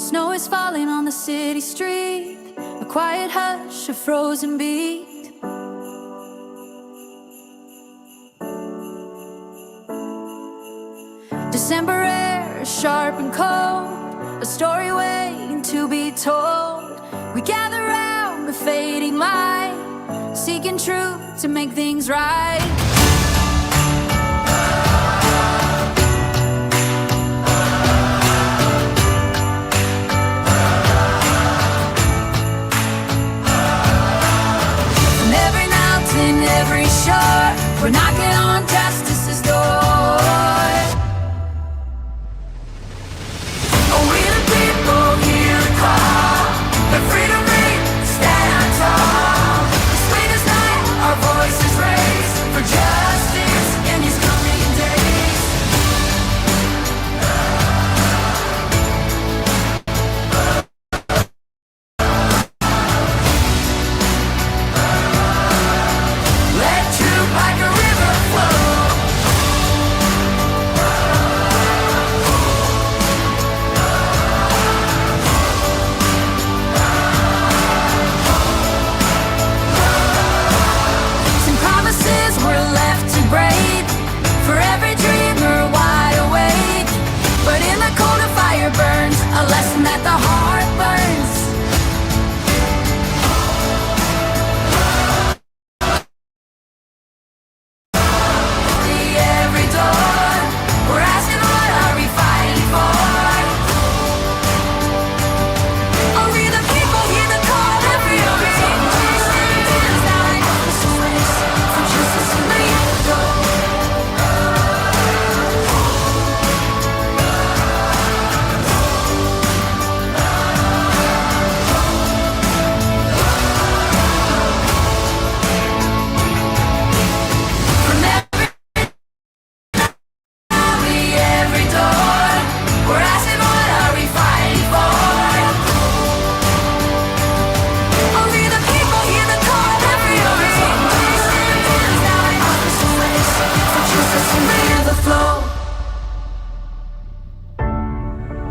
Snow is falling on the city street, a quiet hush, a frozen beat. December air is sharp and cold, a story waiting to be told. We gather round the fading light, seeking truth to make things right. From every mountain, every shore, we're knocking on justice's door.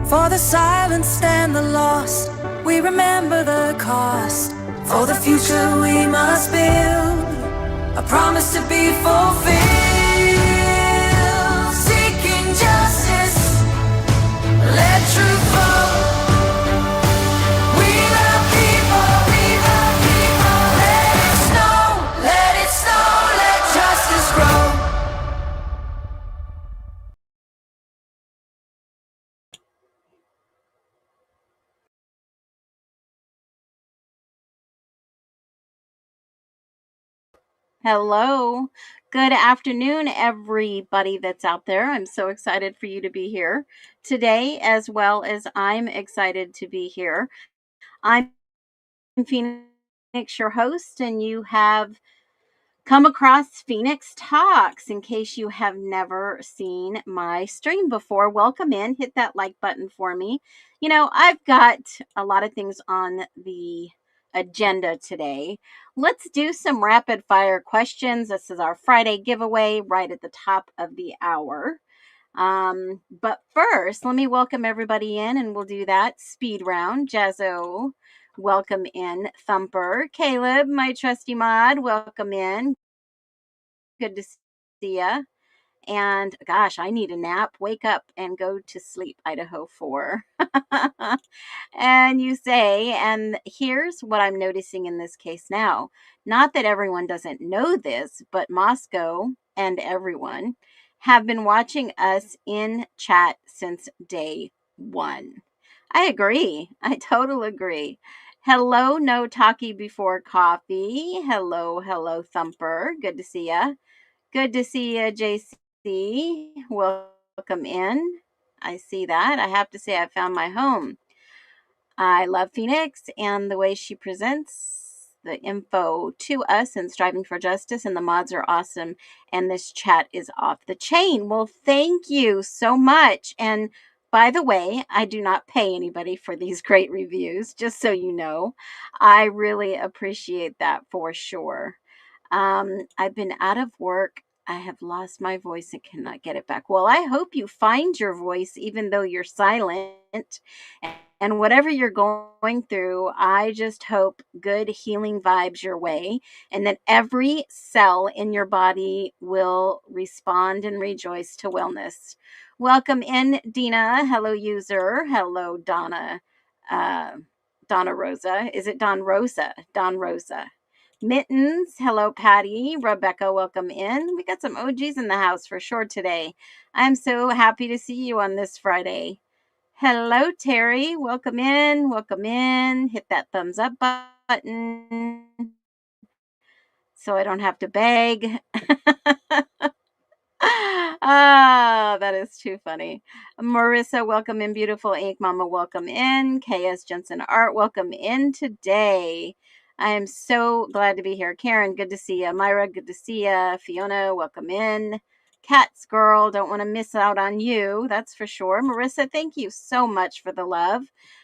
For the silenced and the lost, we remember the cost. For the future we must build a promise to be fulfilled. Seeking justice, let truth flow. We the people, let it snow, let justice grow. Hello. Good afternoon, everybody that's out there. I'm so excited for you to be here today, as well as I'm excited to be here. I'm Phoenix, your host, and you have come across Phoenix Talks. In case you have never seen my stream before, welcome in. Hit that like button for me. You know, I've got a lot of things on the agenda today. Let's do some rapid fire questions. This is our Friday giveaway right at the top of the hour. But first, let me welcome everybody in, and we'll do that speed round. Jazzo, welcome in. Thumper, Caleb, my trusty mod, welcome in. Good to see ya. And gosh, I need a nap. Wake up and go to sleep, Idaho 4. And you say, and here's what I'm noticing in this case now. Not that everyone doesn't know this, but Moscow and everyone have been watching us in chat since day one. I agree. I totally agree. Hello, no talkie before coffee. Hello, Thumper. Good to see ya. Good to see you, JC. Welcome in. I see that. I have to say, I found my home. I love Phoenix and the way she presents the info to us and striving for justice, and the mods are awesome. And this chat is off the chain. Well, thank you so much. And by the way, I do not pay anybody for these great reviews, just so you know. I really appreciate that for sure. I've been out of work I have lost my voice and cannot get it back. Well, I hope you find your voice even though you're silent. And whatever you're going through, I just hope good healing vibes your way and that every cell in your body will respond and rejoice to wellness. Welcome in, Dina. Hello, user. Hello, Donna. Uh, Donna Rosa. Is it Don Rosa? Don Rosa. Mittens, hello Patty. Rebecca, welcome in. We got some OGs in the house for sure today. I'm so happy to see you on this Friday. Hello Terry, welcome in. Welcome in. Hit that thumbs up button so I don't have to beg. Ah, that is too funny. Marissa, welcome in. Beautiful Ink Mama, welcome in. KS Jensen Art, welcome in today. I am so glad to be here. Karen, good to see you. Myra, good to see you. Fiona, welcome in. Cats girl, don't want to miss out on you. That's for sure. Marissa, thank you so much for the love.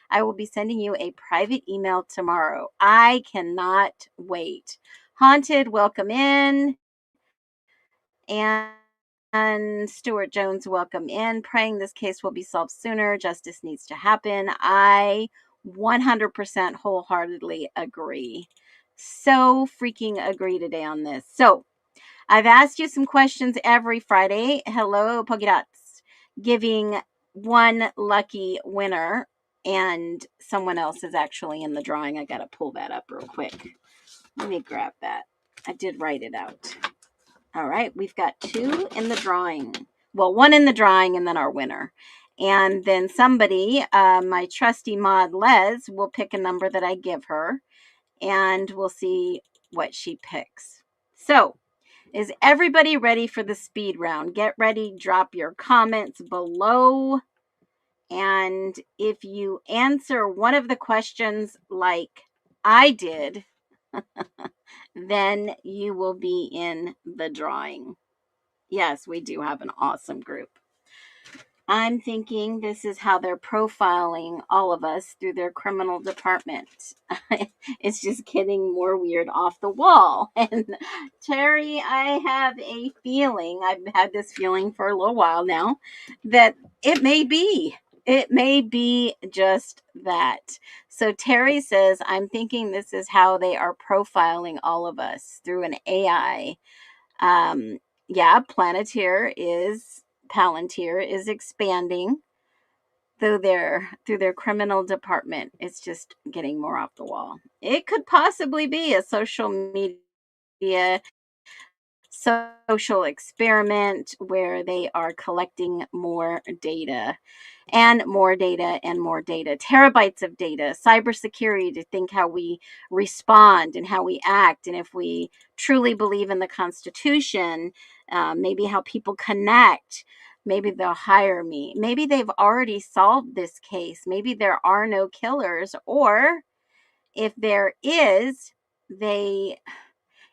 I will be sending you a private email tomorrow. I cannot wait. Haunted, welcome in. And Stuart Jones, welcome in. Praying this case will be solved sooner. Justice needs to happen. I 100% wholeheartedly agree. So freaking agree today on this. So I've asked you some questions every Friday. Hello, Polka Dots. Giving one lucky winner, and someone else is actually in the drawing. I got to pull that up real quick. Let me grab that. I did write it out. All right, we've got two in the drawing. Well, one in the drawing and then our winner. And then somebody, my trusty mod Les, will pick a number that I give her and we'll see what she picks. So, is everybody ready for the speed round? Get ready, drop your comments below. And if you answer one of the questions like I did, then you will be in the drawing. Yes, we do have an awesome group. I'm thinking this is how they're profiling all of us through their criminal department. It's just getting more weird off the wall. And Terry, I have a feeling, I've had this feeling for a little while now, that it may be. It may be just that. So Terry says, I'm thinking this is how they are profiling all of us through an AI. Yeah, Palantir is expanding through their criminal department. It's just getting more off the wall. It could possibly be a social media social experiment where they are collecting more data and more data and more data, terabytes of data, cybersecurity to think how we respond and how we act. And if we truly believe in the Constitution, maybe how people connect, maybe they'll hire me. Maybe they've already solved this case. Maybe there are no killers. Or if there is, they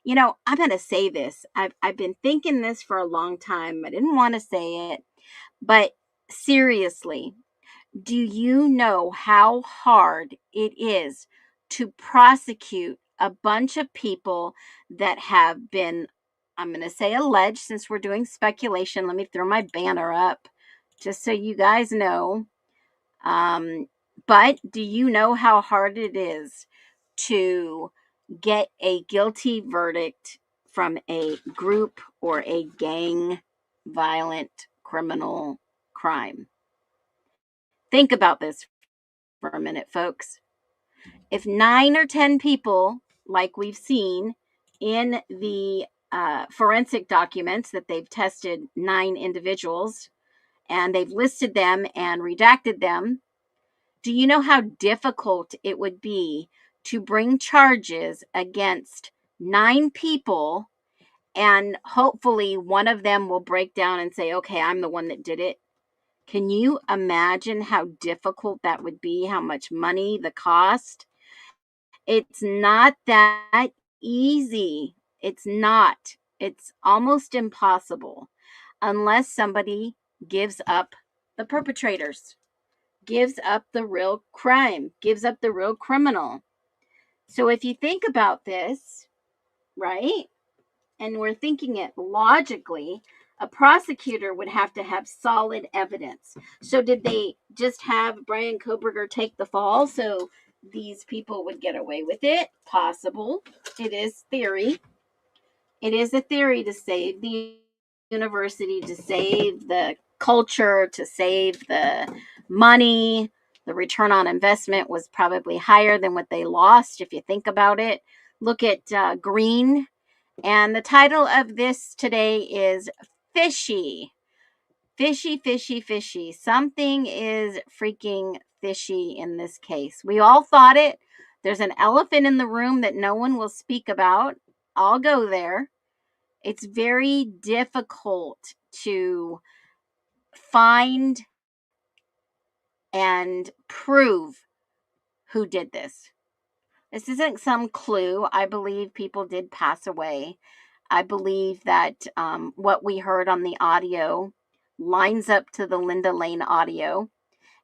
I'm going to say this. I've been thinking this for a long time. I didn't want to say it, but seriously, do you know how hard it is to prosecute a bunch of people that have been, I'm going to say alleged, since we're doing speculation. Let me throw my banner up just so you guys know. But do you know how hard it is to get a guilty verdict from a group or a gang violent criminal crime? Think about this for a minute, folks. If 9 or 10 people, like we've seen in the forensic documents that they've tested 9 individuals and they've listed them and redacted them, do you know how difficult it would be to bring charges against 9 people and hopefully one of them will break down and say, okay, I'm the one that did it? Can you imagine how difficult that would be? How much money, the cost? It's not that easy. It's not. It's almost impossible unless somebody gives up the perpetrators, gives up the real crime, gives up the real criminal. So if you think about this, right? and we're thinking it logically, a prosecutor would have to have solid evidence. So did they just have Brian Koberger take the fall so these people would get away with it? Possible. It is theory. It is a theory to save the university, to save the culture, to save the money. The return on investment was probably higher than what they lost, if you think about it. Look at Green. And the title of this today is Fishy. Fishy, fishy, fishy. Something is freaking fishy in this case. We all thought it. There's an elephant in the room that no one will speak about. I'll go there. It's very difficult to find and prove who did this. This isn't some clue. I believe people did pass away. I believe that what we heard on the audio lines up to the Linda Lane audio.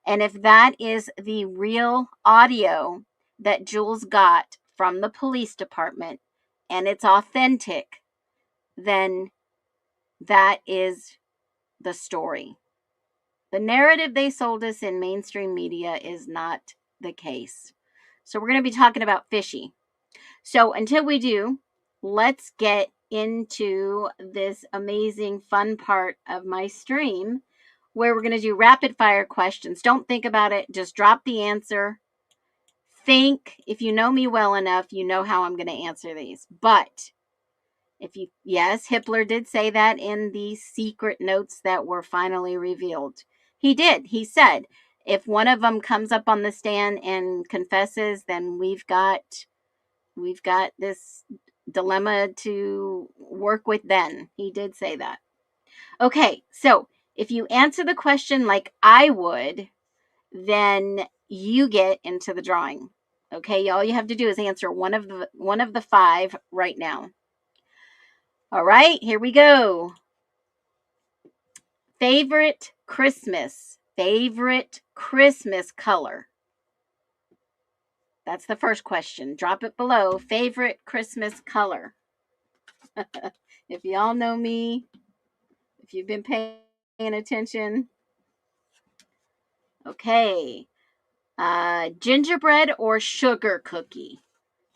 And if that is the real audio that Jules got from the police department and it's authentic, then that is the story. The narrative they sold us in mainstream media is not the case. So we're going to be talking about Fishy. So until we do, let's get into this amazing fun part of my stream where we're going to do rapid fire questions. Don't think about it. Just drop the answer. Think. If you know me well enough, you know how I'm going to answer these. But yes, Hitler did say that in the secret notes that were finally revealed. He did. He said, if one of them comes up on the stand and confesses, then we've got this dilemma to work with then. He did say that. Okay, so if you answer the question like I would, then you get into the drawing. Okay, all you have to do is answer one of the five right now. All right, here we go. Favorite Christmas color? That's the first question. Drop it below. Favorite Christmas color? If y'all know me, if you've been paying attention. Okay. Gingerbread or sugar cookie?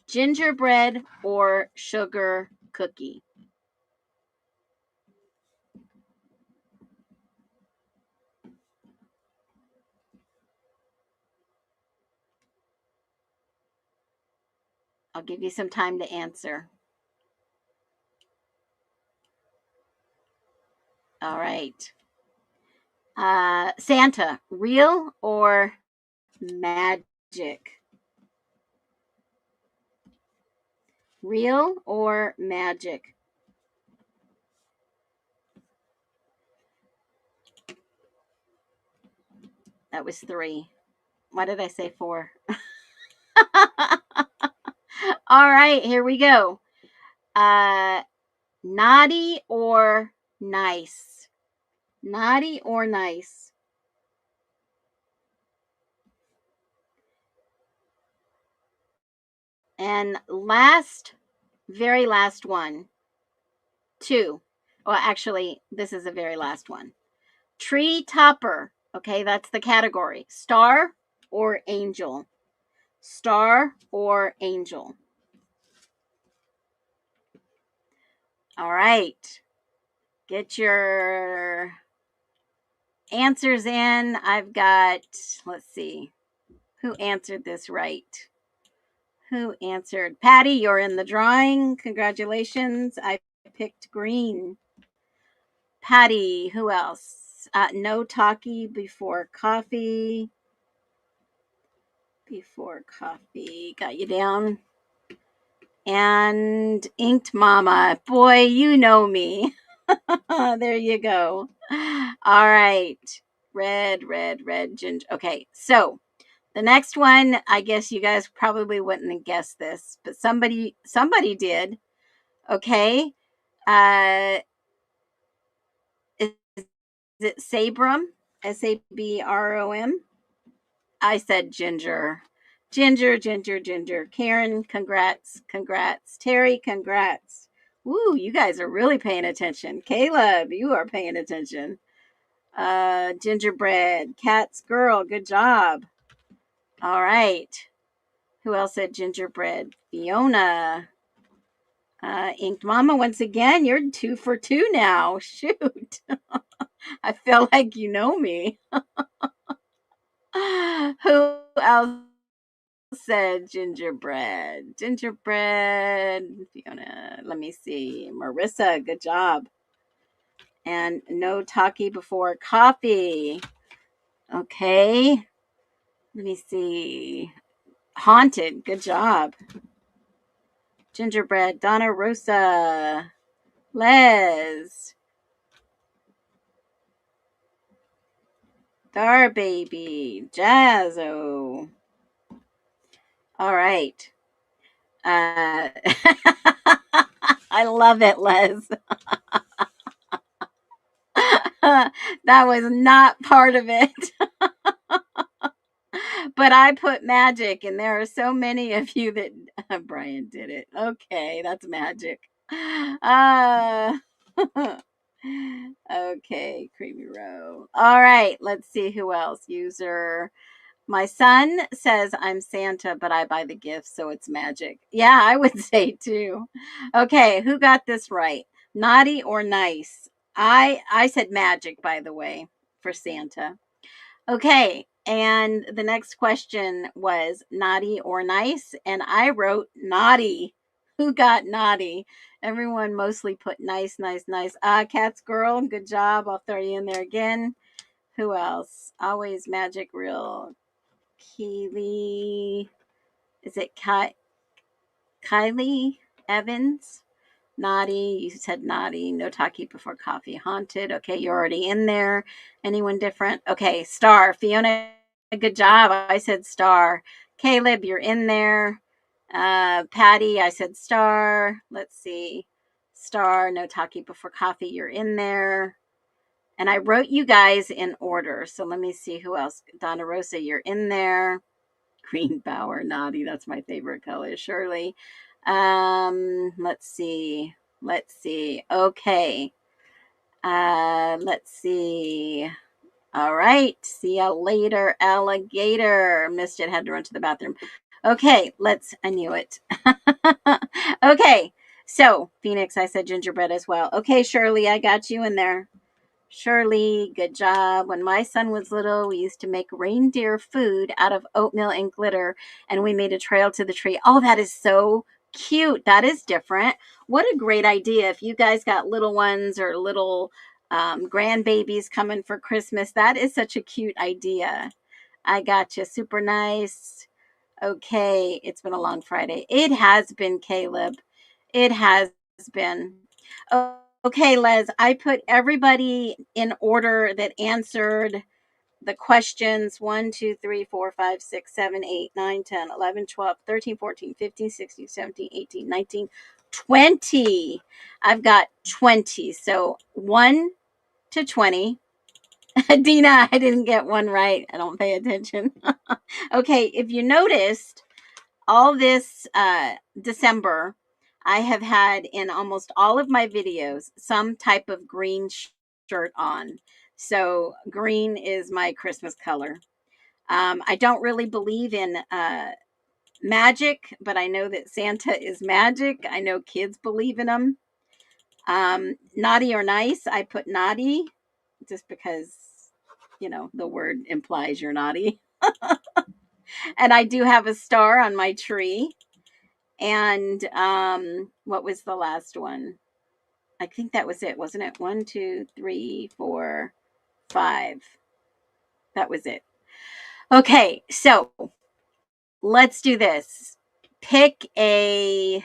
Gingerbread or sugar cookie? I'll give you some time to answer. All right. Santa, real or magic? Real or magic? That was 3. Why did I say 4? All right, here we go. Naughty or nice? Naughty or nice? And very last one. 2. Well, actually, this is the very last one. Tree topper. Okay, that's the category. Star or angel? Star or angel? All right. Get your answers in. I've got, let's see, who answered this right? Who answered? Patty, you're in the drawing. Congratulations. I picked green. Patty, who else? No talkie before coffee. Before coffee. Got you down. And Inked Mama. Boy, you know me. There you go. All right. Red, ginger. Okay, so the next one, I guess you guys probably wouldn't have guessed this, but somebody did. Okay. Is it Sabrum? Sabrom? I said ginger. Ginger. Karen, congrats. Terry, congrats. Ooh, you guys are really paying attention. Caleb, you are paying attention. Gingerbread, Cat's girl, good job. All right. Who else said gingerbread? Fiona. Inked Mama, once again, you're 2 for 2 now. Shoot. I feel like you know me. Who else said gingerbread? Gingerbread. Fiona. Let me see. Marissa, good job. And no talkie before coffee. Okay. Let me see. Haunted. Good job. Gingerbread. Donna Rosa. Les. Dar Baby. Jazzo. All right. I love it, Les. That was not part of it. But I put magic, and there are so many of you that Brian did it. Okay, that's magic. Uh, okay, Creamy Row. All right, let's see who else. User. My son says I'm Santa, but I buy the gifts, so it's magic. Yeah, I would say too. Okay, who got this right? Naughty or nice? I said magic, by the way, for Santa. Okay, and the next question was naughty or nice, and I wrote naughty. Who got naughty? Everyone mostly put nice, nice, nice. Cat's girl, good job. I'll throw you in there again. Who else? Always magic, real. Keely. Is it Kylie Evans? Naughty. You said naughty. No talkie before coffee. Haunted. Okay, you're already in there. Anyone different? Okay, star. Fiona, good job. I said star. Caleb, you're in there. Patty, I said star. Let's see. Star. No talkie before coffee. You're in there. And I wrote you guys in order. So let me see who else. Donna Rosa, you're in there. Green Bower, naughty. That's my favorite color. Shirley. Let's see. Let's see. Okay. Let's see. All right. See you later, alligator. Missed it. Had to run to the bathroom. Okay. I knew it. Okay. So, Phoenix, I said gingerbread as well. Okay, Shirley, I got you in there. Shirley, good job. When my son was little, we used to make reindeer food out of oatmeal and glitter, and we made a trail to the tree. Oh, that is so cute. That is different. What a great idea. If you guys got little ones or little grandbabies coming for Christmas, that is such a cute idea. I got you. Super nice. Okay, it's been a long Friday. It has been, Caleb. It has been. Okay, Les, I put everybody in order that answered the questions 1, 2, 3, 4, 5, 6, 7, 8, 9, 10, 11, 12, 13, 14, 15, 16, 17, 18, 19, 20. I've got 20. So 1 to 20. Dina, I didn't get one right. I don't pay attention. Okay, if you noticed, all this December, I have had in almost all of my videos some type of green shirt on. So green is my Christmas color. I don't really believe in magic, but I know that Santa is magic. I know kids believe in them. Naughty or nice, I put naughty just because, the word implies you're naughty. And I do have a star on my tree. And what was the last one? I think that was it, wasn't it? 1, 2, 3, 4, 5. That was it. Okay, so let's do this. Pick a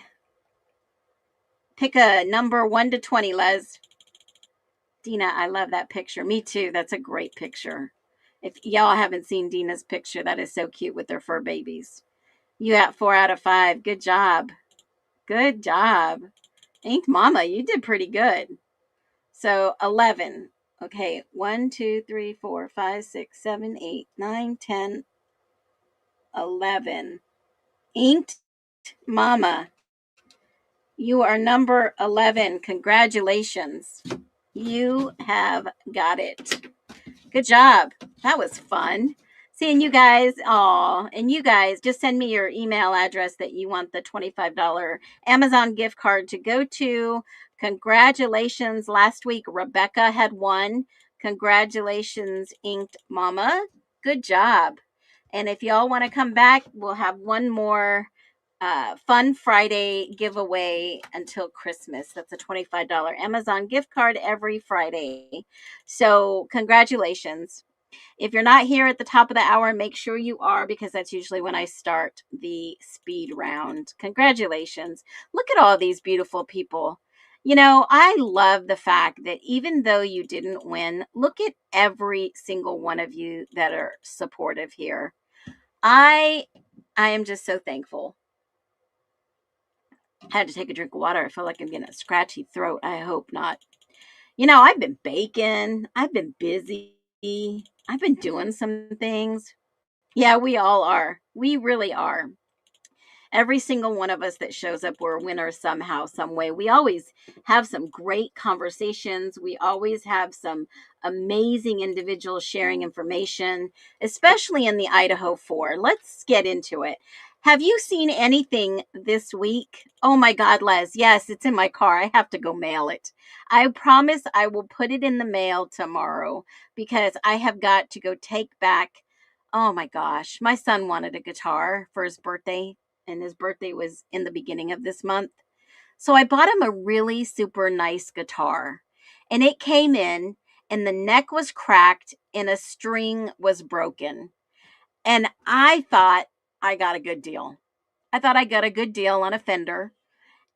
number 1 to 20, Les. Dina, I love that picture. Me too. That's a great picture. If y'all haven't seen Dina's picture, that is so cute with their fur babies. You got 4 out of 5. Good job. Good job. Ink Mama, you did pretty good. So 11. Okay, 1, 2, 3, 4, 5, 6, 7, 8, 9, 10, 11. Inked Mama, You are number 11. Congratulations. You have got it. Good job. That was fun. Seeing you guys. Aw. And you guys, just send me your email address that you want the $25 Amazon gift card to go to. Congratulations. Last week, Rebecca had won. Congratulations, Inked Mama. Good job. And if y'all want to come back, we'll have one more Fun Friday giveaway until Christmas. That's a $25 Amazon gift card every Friday. So, congratulations. If you're not here at the top of the hour, make sure you are, because that's usually when I start the speed round. Congratulations. Look at all these beautiful people. You know, I love the fact that even though you didn't win, look at every single one of you that are supportive here. I am just so thankful. I had to take a drink of water. I feel like I'm getting a scratchy throat. I hope not. You know, I've been baking. I've been busy. I've been doing some things. Yeah, we all are. We really are. Every single one of us that shows up, we're a winner somehow, some way. We always have some great conversations. We always have some amazing individuals sharing information, especially in the Idaho 4. Let's get into it. Have you seen anything this week? Oh my God, Les. Yes, it's in my car. I have to go mail it. I promise I will put it in the mail tomorrow, because I have got to go take back. Oh my gosh. My son wanted a guitar for his birthday, and his birthday was in the beginning of this month. So I bought him a really super nice guitar, and it came in, and the neck was cracked and a string was broken. And I thought I got a good deal. I thought I got a good deal on a Fender.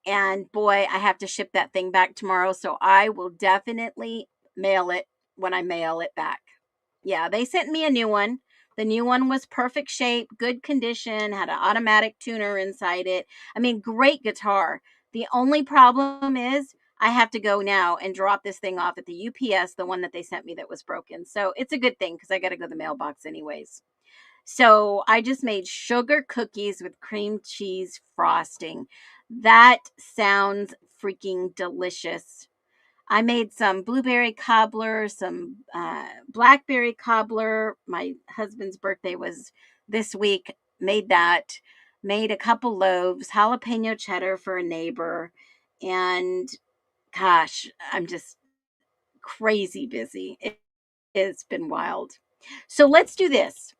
And boy, I have to ship that thing back tomorrow. So I will definitely mail it when I mail it back. Yeah, they sent me a new one. The new one was perfect shape, good condition, had an automatic tuner inside it. I mean, great guitar. The only problem is I have to go now and drop this thing off at the UPS, the one that they sent me that was broken. So it's a good thing, because I got to go to the mailbox anyways. So I just made sugar cookies with cream cheese frosting. That sounds freaking delicious. I made some blueberry cobbler, some blackberry cobbler. My husband's birthday was this week. Made that. Made a couple loaves, jalapeno cheddar for a neighbor. And gosh, I'm just crazy busy. It's been wild. So let's do this.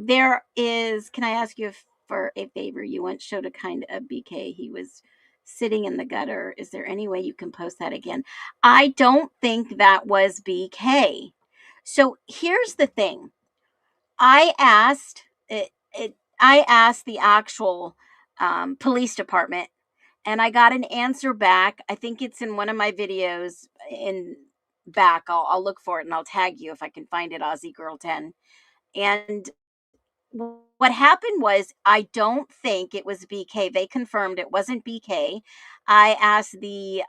There is, can I ask you for a favor? You once showed a kind of BK. He was sitting in the gutter. Is there any way you can post that again? I don't think that was BK. So here's the thing. I asked I asked the actual police department, and I got an answer back. I think it's in one of my videos in back. I'll look for it and I'll tag you if I can find it, Aussie Girl 10. And what happened was, I don't think it was BK. They confirmed it wasn't BK. I asked the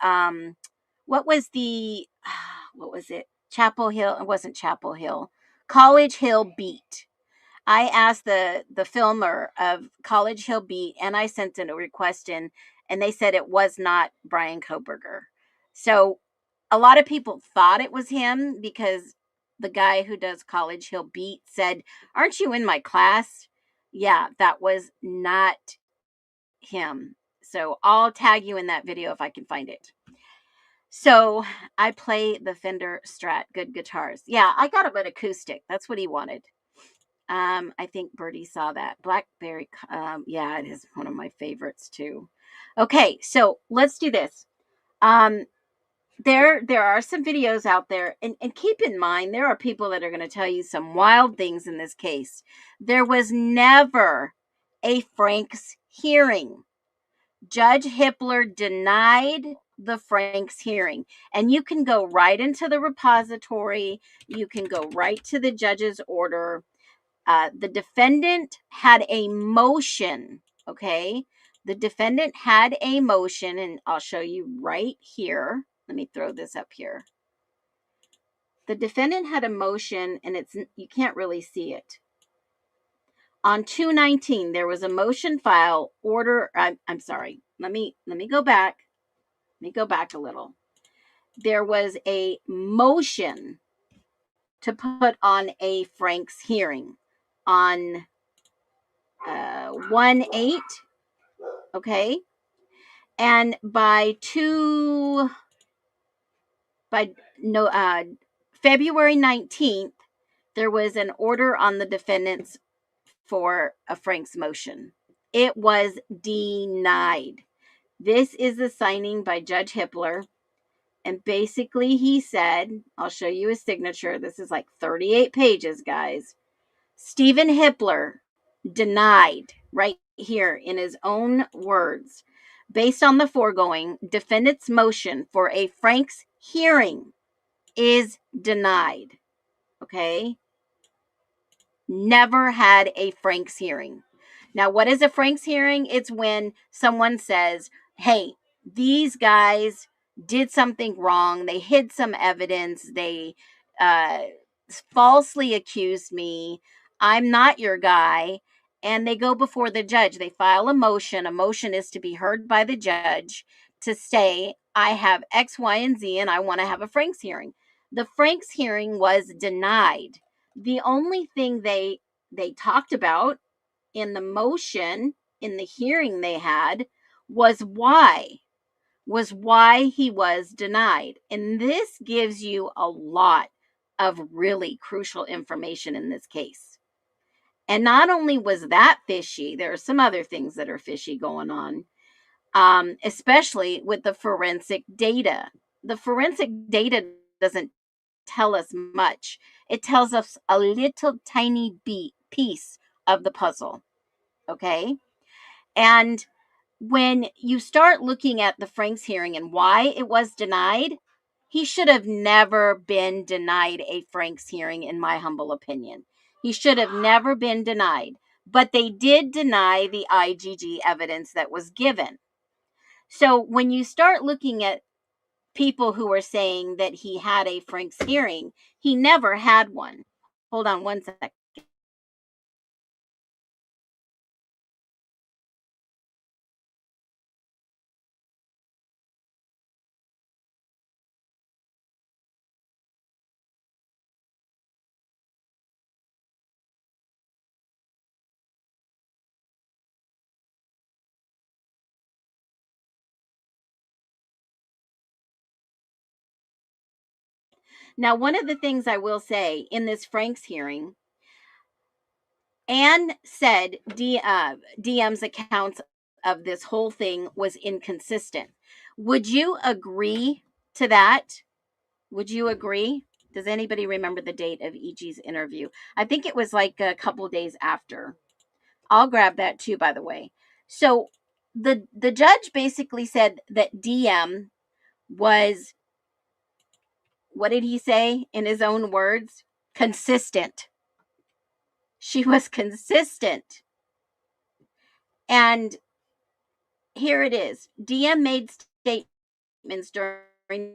what was the what was it? Chapel Hill. It wasn't Chapel Hill. College Hill Beat. I asked the filmer of College Hill Beat, and I sent in a request in, and they said it was not Brian Koberger. So a lot of people thought it was him, because the guy who does College Hill Beat said, "Aren't you in my class?" Yeah, that was not him. So I'll tag you in that video if I can find it. So I play the Fender Strat, good guitars. Yeah, I got him an acoustic. That's what he wanted. I think Birdie saw that. Blackberry, yeah, it is one of my favorites too. Okay, so let's do this. There are some videos out there, and keep in mind, there are people that are going to tell you some wild things in this case. There was never a Frank's hearing. Judge Hippler denied the Frank's hearing, and you can go right into the repository. You can go right to the judge's order. The defendant had a motion, okay? The defendant had a motion, and I'll show you right here. Let me throw this up here. The defendant had a motion, and you can't really see it. On 2/19, there was a motion file order. I'm sorry. Let me go back. Let me go back a little. There was a motion to put on a Frank's hearing on 1/8, okay? And by February 19th, there was an order on the defendants for a Frank's motion. It was denied. This is the signing by Judge Hippler. And basically, he said, I'll show you his signature. This is like 38 pages, guys. Stephen Hippler denied, right here in his own words, based on the foregoing, defendant's motion for a Frank's hearing is denied. Okay? Never had a Frank's hearing. Now, what is a Frank's hearing? It's when someone says, hey, these guys did something wrong. They hid some evidence. They falsely accused me. I'm not your guy. And they go before the judge. They file a motion. A motion is to be heard by the judge to say, I have X, Y, and Z, and I want to have a Frank's hearing. The Frank's hearing was denied. The only thing they talked about in the motion, in the hearing they had, was why he was denied. And this gives you a lot of really crucial information in this case. And not only was that fishy, there are some other things that are fishy going on, especially with the forensic data. The forensic data doesn't tell us much. It tells us a little tiny piece of the puzzle. Okay? And when you start looking at the Frank's hearing and why it was denied, he should have never been denied a Frank's hearing, in my humble opinion. He should have never been denied. But they did deny the IGG evidence that was given. So when you start looking at people who were saying that he had a Frank's hearing, he never had one. Hold on one second. Now, one of the things I will say in this Frank's hearing, Anne said DM's accounts of this whole thing was inconsistent. Would you agree to that? Would you agree? Does anybody remember the date of EG's interview? I think it was like a couple days after. I'll grab that too, by the way. So the judge basically said that DM was, what did he say in his own words? Consistent. She was consistent. And here it is. DM made statements during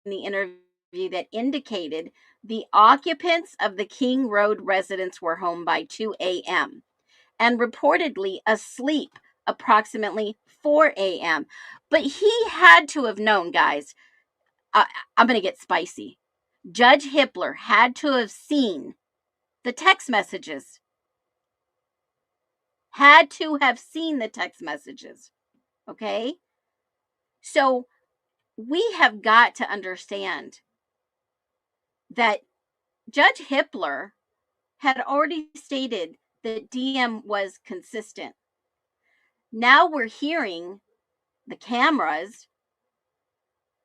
the interview that indicated the occupants of the King Road residence were home by 2 a.m. and reportedly asleep approximately 4 a.m. But he had to have known, guys. I'm going to get spicy. Judge Hippler had to have seen the text messages. Had to have seen the text messages. Okay? So we have got to understand that Judge Hippler had already stated that DM was consistent. Now we're hearing the cameras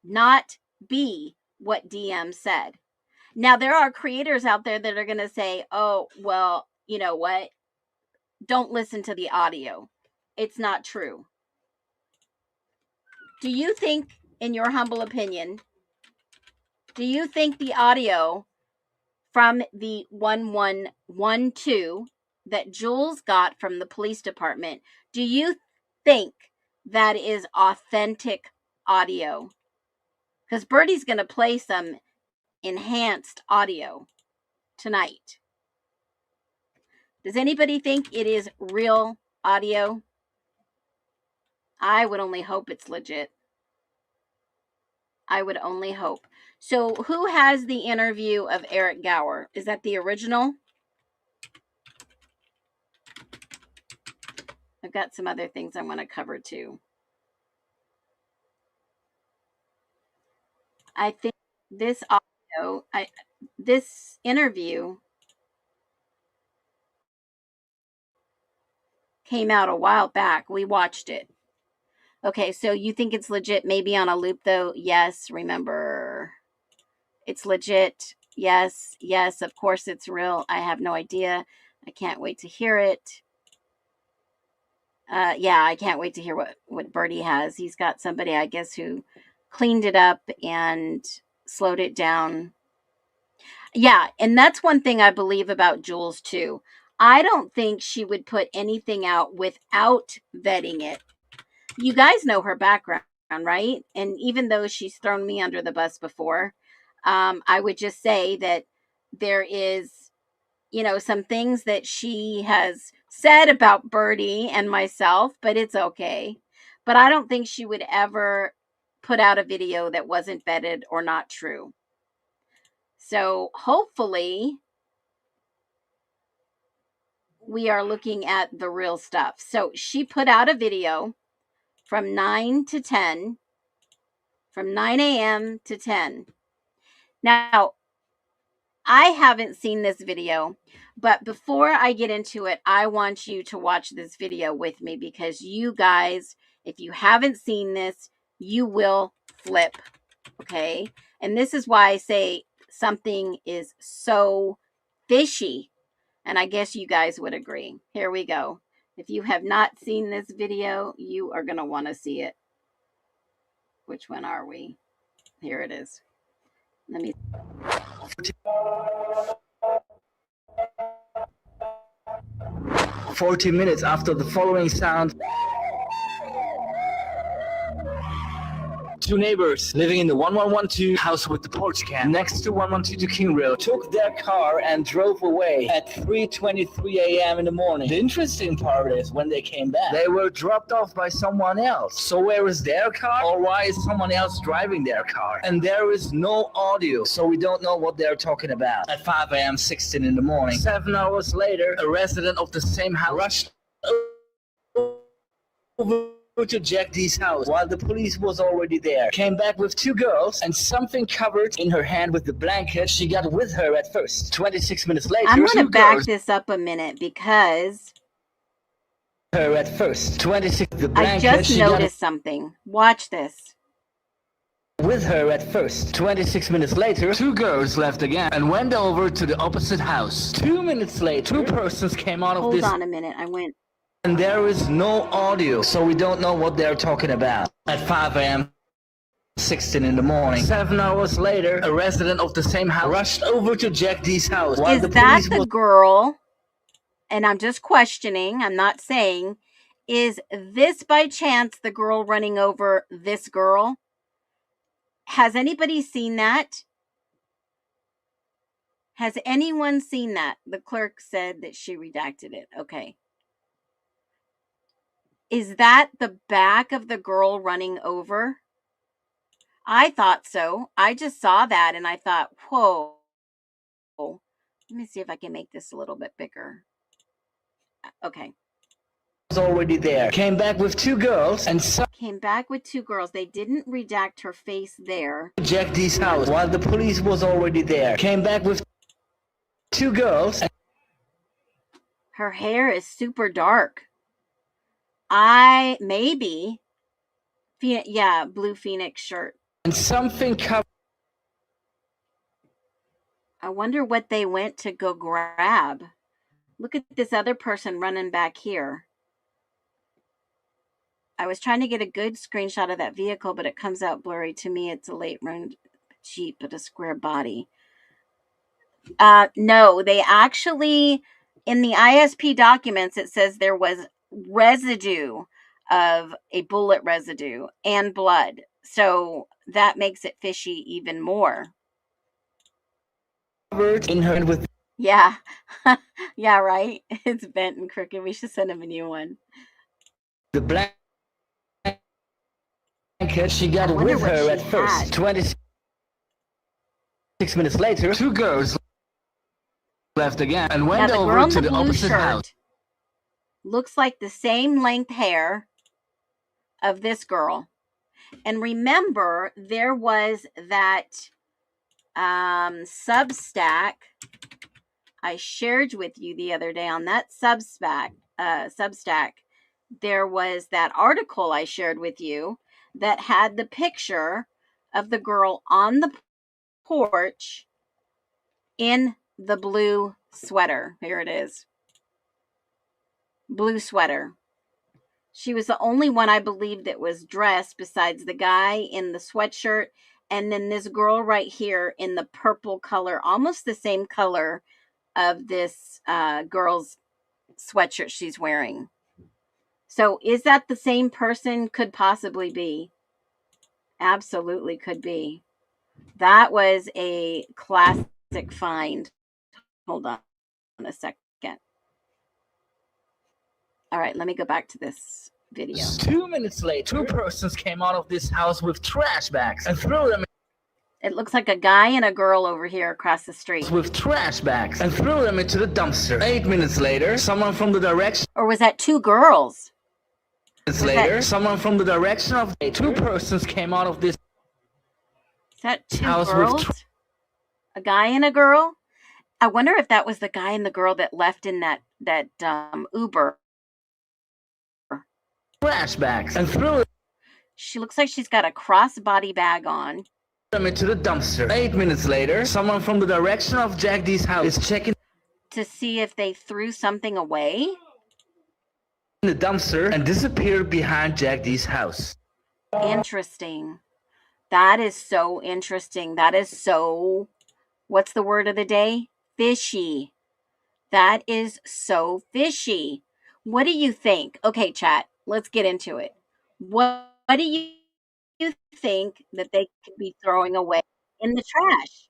not be what DM said. Now, there are creators out there that are going to say, oh, well, you know what? Don't listen to the audio. It's not true. Do you think, in your humble opinion, do you think the audio from the 1112 that Jules got from the police department, do you think that is authentic audio? Because Birdie's going to play some enhanced audio tonight. Does anybody think it is real audio? I would only hope it's legit. I would only hope. So who has the interview of Eric Gower? Is that the original? I've got some other things I want to cover too. I think this audio, this interview came out a while back. We watched it. Okay, so you think it's legit, maybe on a loop though? Yes, remember. It's legit. Yes, yes, of course it's real. I have no idea. I can't wait to hear it. Yeah, I can't wait to hear what Birdie has. He's got somebody, I guess, who cleaned it up and slowed it down. Yeah, and that's one thing I believe about Jules too. I don't think she would put anything out without vetting it. You guys know her background, right? And even though she's thrown me under the bus before, I would just say that there is, some things that she has said about Birdie and myself, but it's okay. But I don't think she would ever put out a video that wasn't vetted or not true. So hopefully we are looking at the real stuff. So she put out a video from 9 to 10, from 9 a.m. to 10. Now, I haven't seen this video, but before I get into it, I want you to watch this video with me because you guys, if you haven't seen this, you will flip, okay? And this is why I say something is so fishy, and I guess you guys would agree. Here we go. If you have not seen this video, you are going to want to see it. Which one are we? Here it is. Let me. 40 minutes after the following sound. Two neighbors living in the 1112 house with the porch can next to 112 King Road took their car and drove away at 3:23 a.m. in the morning. The interesting part is when they came back, they were dropped off by someone else. So where is their car, or why is someone else driving their car? And there is no audio, so we don't know what they're talking about. At 5 a.m. 16 in the morning, 7 hours later, a resident of the same house rushed over to Jack D's house while the police was already there. Came back with two girls and something covered in her hand with the blanket she got with her at first. 26 minutes later, I'm going to back this up a minute because her at first. 26 the blanket I just noticed something. Watch this. With her at first. 26 minutes later, two girls left again and went over to the opposite house. 2 minutes later, two persons came out of this. Hold on a minute. I went. And there is no audio, so we don't know what they're talking about. At 5 a.m. 16 in the morning, 7 hours later, a resident of the same house rushed over to Jack D's house. Is that the girl? And I'm just questioning, I'm not saying, is this by chance the girl running over this girl? Has anybody seen that? Has anyone seen that? The clerk said that she redacted it. Okay. Is that the back of the girl running over? I thought so. I just saw that and I thought, whoa. Let me see if I can make this a little bit bigger. Okay. Was already there. Came back with two girls and came back with two girls. They didn't redact her face there. Jack D's house while the police was already there. Came back with two girls. Her hair is super dark. Maybe, yeah, blue Phoenix shirt. And something covered. I wonder what they went to go grab. Look at this other person running back here. I was trying to get a good screenshot of that vehicle, but it comes out blurry to me. It's a late run Jeep, but a square body. No, they actually, in the ISP documents, it says there was residue of a bullet residue and blood. So that makes it fishy even more. In her with. Yeah. Yeah, right. It's bent and crooked. We should send him a new one. The blanket jacket she got I wonder with what her she at first. had. 26 minutes later, two girls left again and Now, went the girl over in to the the blue opposite house. shirt looks like the same length hair of this girl. And remember, there was that Substack I shared with you the other day. On that Substack, there was that article I shared with you that had the picture of the girl on the porch in the blue sweater. Here it is. Blue sweater. She was the only one, I believe, that was dressed besides the guy in the sweatshirt and then this girl right here in the purple color, almost the same color of this girl's sweatshirt she's wearing. So is that the same person? Could possibly be. Absolutely could be. That was a classic find. Hold on a second. All right, let me go back to this video. 2 minutes later, two persons came out of this house with trash bags and threw them It looks like a guy and a girl over here across the street. with trash bags and threw them into the dumpster. 8 minutes later, someone from the direction Or was that two girls? someone from the direction of two persons came out of this Is that two house girls? with A guy and a girl? I wonder if that was the guy and the girl that left in that Uber. trash bags and threw She looks like she's got a crossbody bag on. them into the dumpster. 8 minutes later, someone from the direction of Jack D's house is checking To see if they threw something away. the dumpster and disappeared behind Jack D's house. Interesting. That is so interesting. That is so, what's the word of the day? Fishy. That is so fishy. What do you think? Okay, chat, let's get into it. What do you think that they could be throwing away in the trash?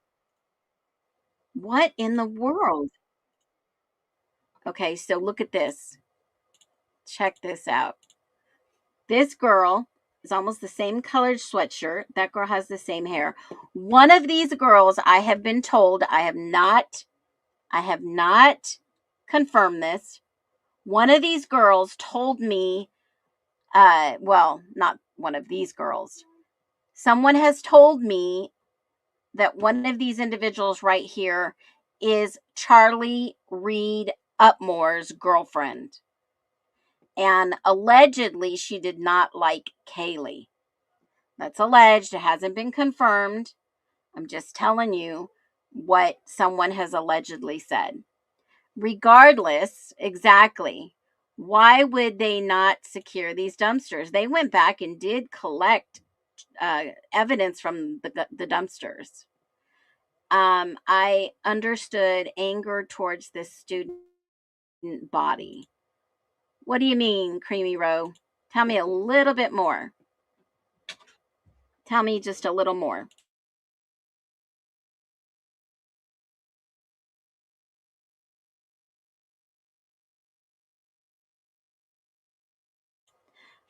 What in the world? Okay, so look at this. Check this out. This girl is almost the same colored sweatshirt. That girl has the same hair. One of these girls, I have been told, I have not confirmed this. One of these girls told me, well, not one of these girls. Someone has told me that one of these individuals right here is Charlie Reed Upmore's girlfriend. And allegedly, she did not like Kaylee. That's alleged. It hasn't been confirmed. I'm just telling you what someone has allegedly said. Regardless, exactly, why would they not secure these dumpsters? They went back and did collect evidence from the dumpsters. I understood anger towards this student body. What do you mean, Creamy Row? Tell me a little bit more. Tell me just a little more.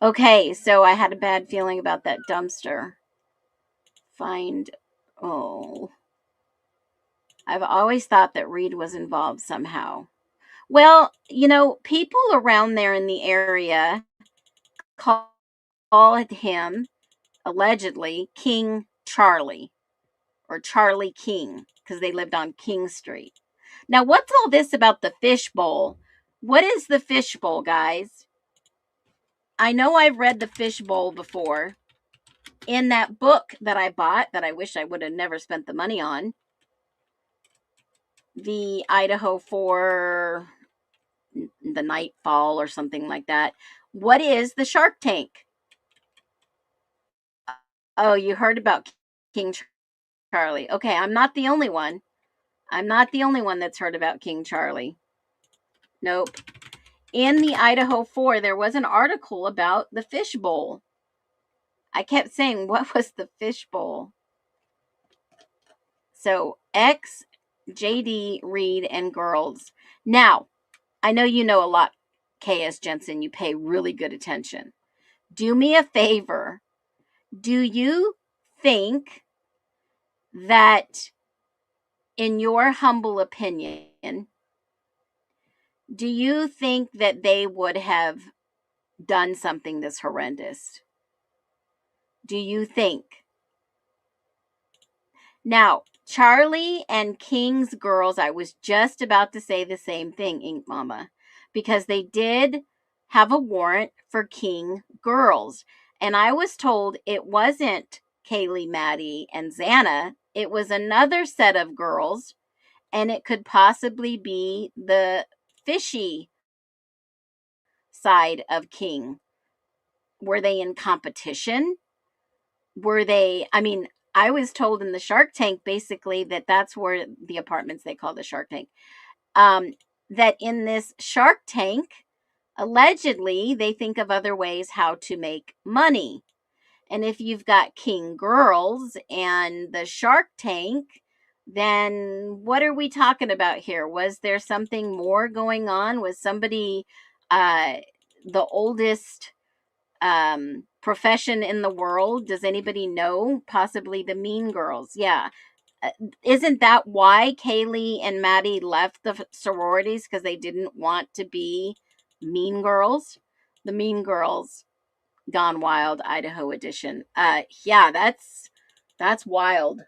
Okay, so I had a bad feeling about that dumpster. I've always thought that Reed was involved somehow. Well, you know, people around there in the area called him, allegedly, King Charlie, or Charlie King, because they lived on King Street. Now, what's all this about the fishbowl? What is the fishbowl, guys? I know I've read the fishbowl before in that book that I bought that I wish I would have never spent the money on. The Idaho for the Nightfall or something like that. What is the Shark Tank? Oh, you heard about King Charlie. Okay, I'm not the only one. I'm not the only one that's heard about King Charlie. Nope. In the Idaho 4, there was an article about the fishbowl. I kept saying, what was the fishbowl? So, X, JD, Reed, and girls. Now, I know you know a lot, KS Jensen. You pay really good attention. Do me a favor. Do you think that, in your humble opinion, do you think that they would have done something this horrendous? Do you think? Now, Charlie and King's girls, I was just about to say the same thing, Ink Mama, because they did have a warrant for King girls. And I was told it wasn't Kaylee, Maddie, and Xana. It was another set of girls, and it could possibly be the Fishy side of King. Were they in competition? Were they, I mean, I was told in the Shark Tank basically that that's where the apartments they call the Shark Tank. That in this Shark Tank, allegedly, they think of other ways how to make money. And if you've got King Girls and the Shark Tank, then what are we talking about here? Was there something more going on? Was somebody uh, the oldest profession in the world? Does anybody know? Possibly the Mean Girls. Yeah. Isn't that why Kaylee and Maddie left the sororities? Because they didn't want to be Mean Girls? The Mean Girls Gone Wild Idaho edition. Yeah, that's wild.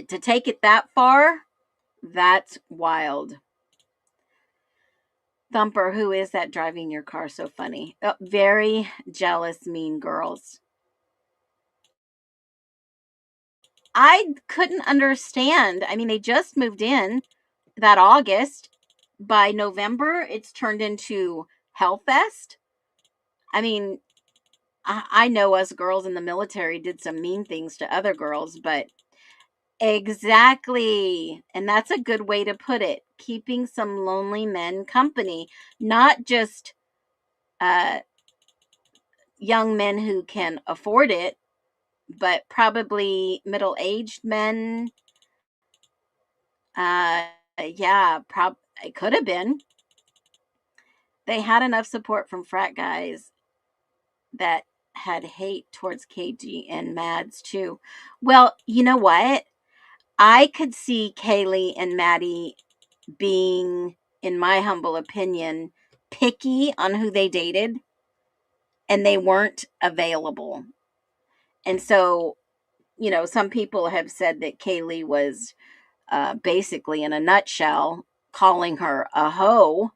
To take it that far, that's wild. Thumper, who is that driving your car so funny? Oh, very jealous Mean Girls. I couldn't understand. I mean, they just moved in that August. By November, it's turned into Hellfest. I mean, I know us girls in the military did some mean things to other girls, but exactly. And that's a good way to put it. Keeping some lonely men company, not just uh, young men who can afford it, but probably middle-aged men. Yeah, it could have been. They had enough support from frat guys that had hate towards KG and Mads too. Well, you know what? I could see Kaylee and Maddie being, in my humble opinion, picky on who they dated, and they weren't available. And so, some people have said that Kaylee was basically, in a nutshell, calling her a hoe.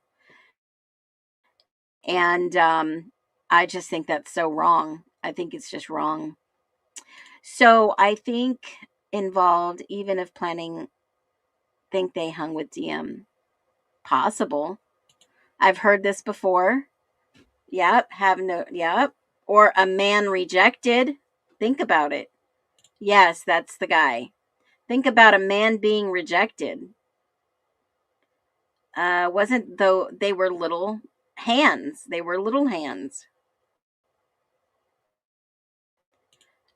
And I just think that's so wrong. I think it's just wrong. So I think involved, even if planning, think they hung with DM. Possible. I've heard this before. Yep. Yep. Or a man rejected. Think about it. Yes, that's the guy. Think about a man being rejected. Wasn't though they were little hands. They were little hands.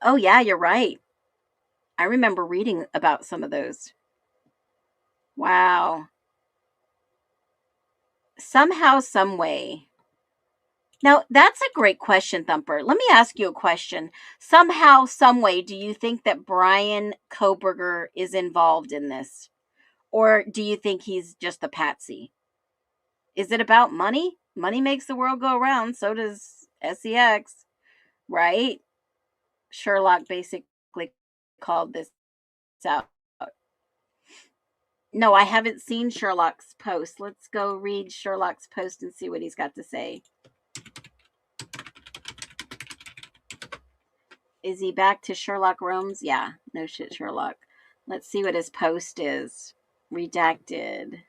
Oh yeah, you're right. I remember reading about some of those. Wow. Somehow, some way. Now, that's a great question, Thumper. Let me ask you a question. Somehow, some way, do you think that Brian Koberger is involved in this? Or do you think he's just a patsy? Is it about money? Money makes the world go around. So does SEX, right? Sherlock basically called this out. No, I haven't seen Sherlock's post. Let's go read Sherlock's post and see what he's got to say. Is he back to Sherlock Holmes? Yeah, no shit, Sherlock. Let's see what his post is. Redacted.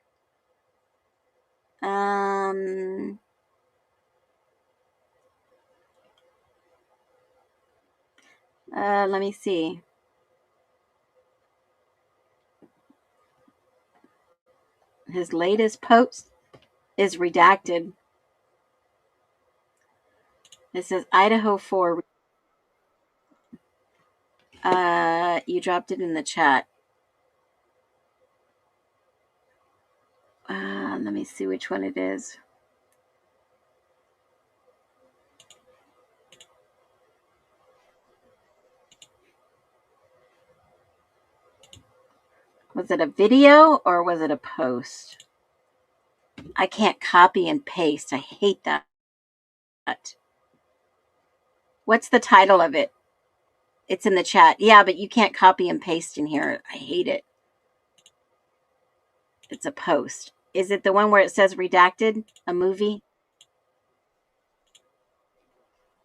Let me see. His latest post is redacted. It says Idaho 4. You dropped it in the chat. Let me see which one it is. Was it a video or was it a post? I can't copy and paste. I hate that. What's the title of it? It's in the chat. Yeah, but you can't copy and paste in here. I hate it. It's a post. Is it the one where it says redacted? A movie?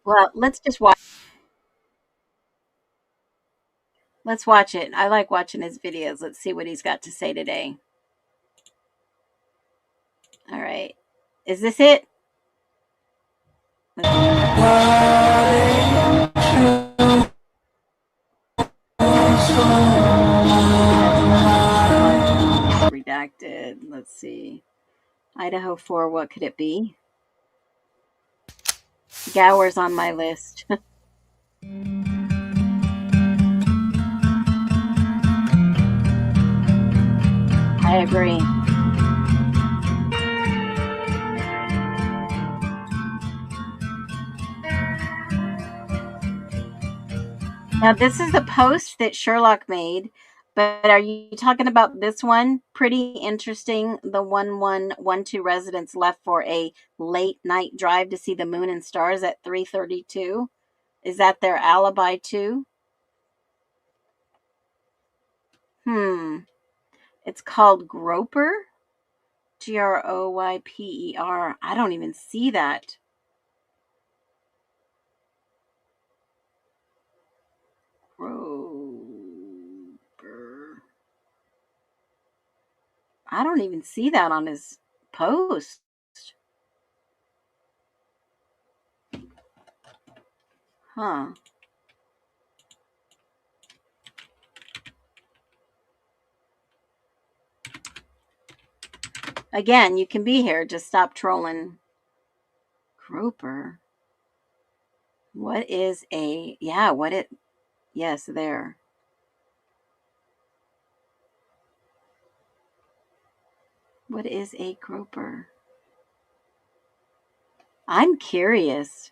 Well, let's just watch. Let's watch it. I like watching his videos. Let's see what he's got to say today. All right. Is this it? Redacted. Let's see. Idaho 4, what could it be? Gower's on my list. I agree. Now, this is the post that Sherlock made, but are you talking about this one? Pretty interesting. The 1112 residents left for a late night drive to see the moon and stars at 3:32. Is that their alibi too? It's called Groper. Groyper. I don't even see that. Groper. I don't even see that on his post. Huh. Again, you can be here. Just stop trolling. Groper. What is a, yeah, what it, yes, there. What is a groper? I'm curious.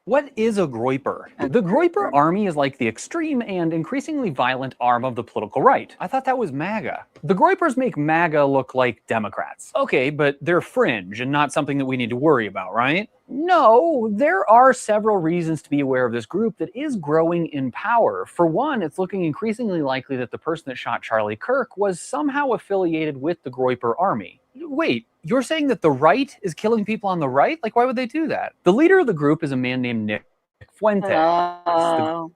What is a Groyper? The Groyper army is like the extreme and increasingly violent arm of the political right. I thought that was MAGA. The Groypers make MAGA look like Democrats. Okay, but they're fringe and not something that we need to worry about, right? No, there are several reasons to be aware of this group that is growing in power. For one, it's looking increasingly likely that the person that shot Charlie Kirk was somehow affiliated with the Groyper army. Wait, you're saying that the right is killing people on the right? Like, why would they do that? The leader of the group is a man named Nick Fuentes. The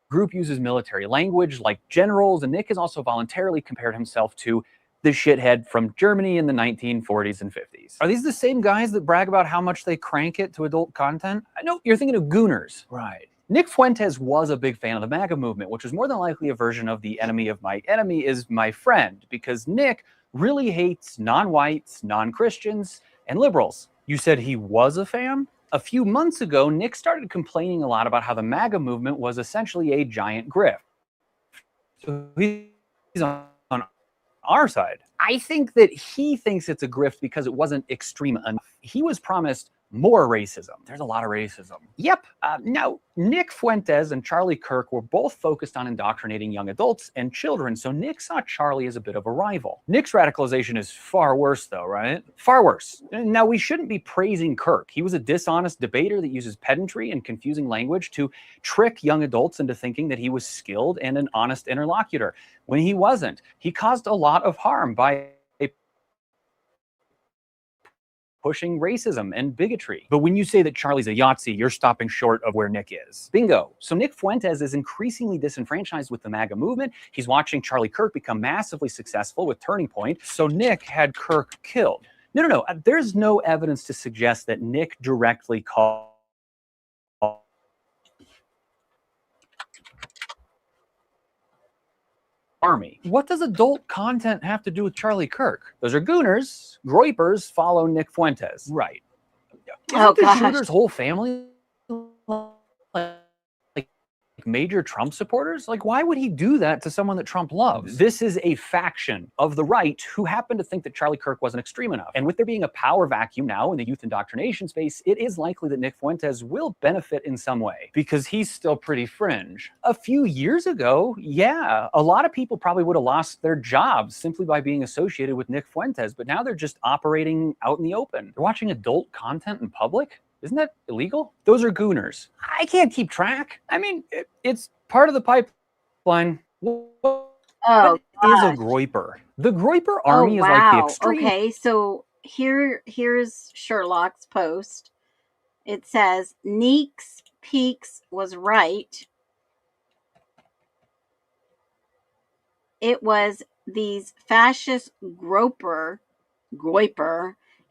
group uses military language like generals, and Nick has also voluntarily compared himself to the shithead from Germany in the 1940s and 50s. Are these the same guys that brag about how much they crank it to adult content? No, you're thinking of Gooners. Right. Nick Fuentes was a big fan of the MAGA movement, which was more than likely a version of the enemy of my enemy is my friend, because Nick really hates non-whites, non-Christians, and liberals. You said he was a fan? A few months ago, Nick started complaining a lot about how the MAGA movement was essentially a giant grift. So he's on our side. I think that he thinks it's a grift because it wasn't extreme enough. He was promised more racism. There's a lot of racism. Yep. Now, Nick Fuentes and Charlie Kirk were both focused on indoctrinating young adults and children, so Nick saw Charlie as a bit of a rival. Nick's radicalization is far worse, though, right? Far worse. Now, we shouldn't be praising Kirk. He was a dishonest debater that uses pedantry and confusing language to trick young adults into thinking that he was skilled and an honest interlocutor, when he wasn't. He caused a lot of harm by pushing racism and bigotry. But when you say that Charlie's a Yahtzee, you're stopping short of where Nick is. Bingo. So Nick Fuentes is increasingly disenfranchised with the MAGA movement. He's watching Charlie Kirk become massively successful with Turning Point, so Nick had Kirk killed. No. There's no evidence to suggest that Nick directly called army. What does adult content have to do with Charlie Kirk? Those are Gooners. Groypers follow Nick Fuentes. Right. Isn't the shooter's whole family like major Trump supporters? Like, why would he do that to someone that Trump loves? This is a faction of the right who happen to think that Charlie Kirk wasn't extreme enough. And with there being a power vacuum now in the youth indoctrination space, it is likely that Nick Fuentes will benefit in some way, because he's still pretty fringe. A few years ago, yeah, a lot of people probably would have lost their jobs simply by being associated with Nick Fuentes, but now they're just operating out in the open. They're watching adult content in public? Isn't that illegal? Those are gooners. I can't keep track. I mean, it's part of the pipeline. What is a groiper? The groiper army is like the extreme. Okay, so here's Sherlock's post. It says, Neeks Peaks was right. It was these fascist groiper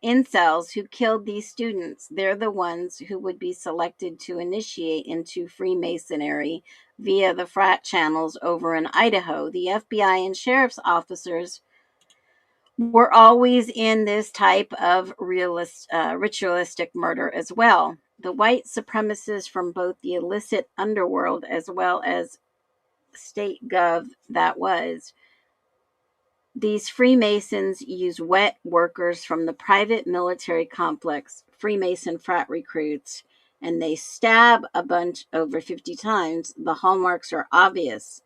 incels who killed these students. They're the ones who would be selected to initiate into Freemasonry via the frat channels over in Idaho. The FBI and sheriff's officers were always in this type of ritualistic murder as well. The white supremacists from both the illicit underworld as well as state gov that was. These Freemasons use wet workers from the private military complex, Freemason frat recruits, and they stab a bunch over 50 times. The hallmarks are obvious.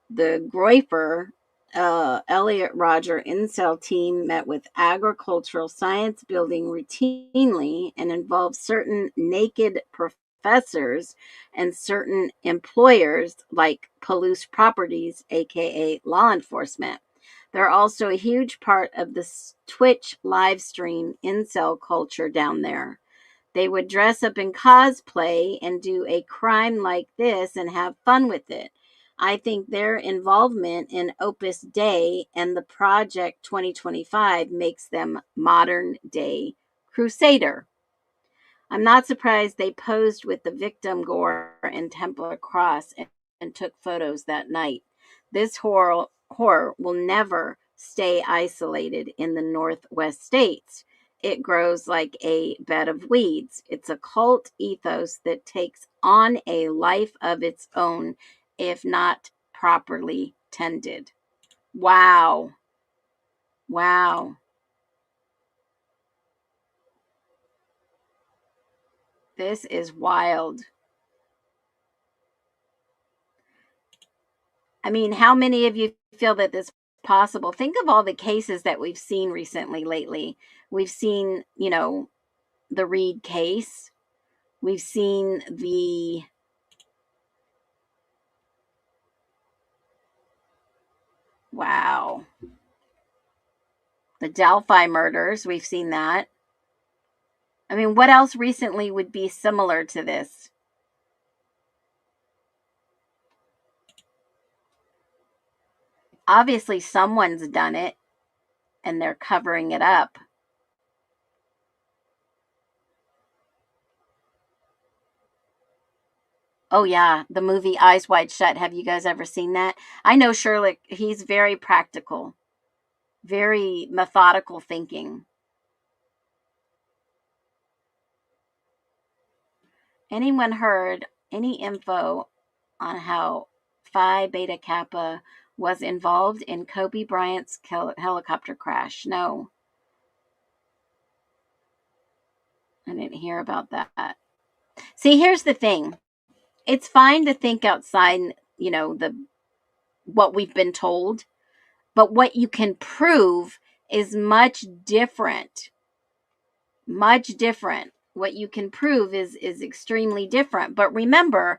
The groiper, Elliot Roger incel team met with agricultural science building routinely and involved certain naked professors and certain employers like Palouse Properties, aka law enforcement. They're also a huge part of the Twitch live stream incel culture down there. They would dress up in cosplay and do a crime like this and have fun with it. I think their involvement in Opus Dei and the Project 2025 makes them modern day crusader. I'm not surprised they posed with the victim gore and Templar cross and took photos that night. This horror will never stay isolated in the Northwest states. It grows like a bed of weeds. It's a cult ethos that takes on a life of its own if not properly tended. Wow. Wow. This is wild. I mean, how many of you feel that this is possible? Think of all the cases that we've seen recently, lately. We've seen, the Reed case. We've seen the the Delphi murders. We've seen that. I mean, what else recently would be similar to this? Obviously, someone's done it, and they're covering it up. Oh, yeah, the movie Eyes Wide Shut. Have you guys ever seen that? I know Sherlock, he's very practical, very methodical thinking. Anyone heard any info on how Phi Beta Kappa was involved in Kobe Bryant's helicopter crash? No. I didn't hear about that. See, here's the thing. It's fine to think outside, what we've been told, but what you can prove is much different. Much different. What you can prove is extremely different. But remember,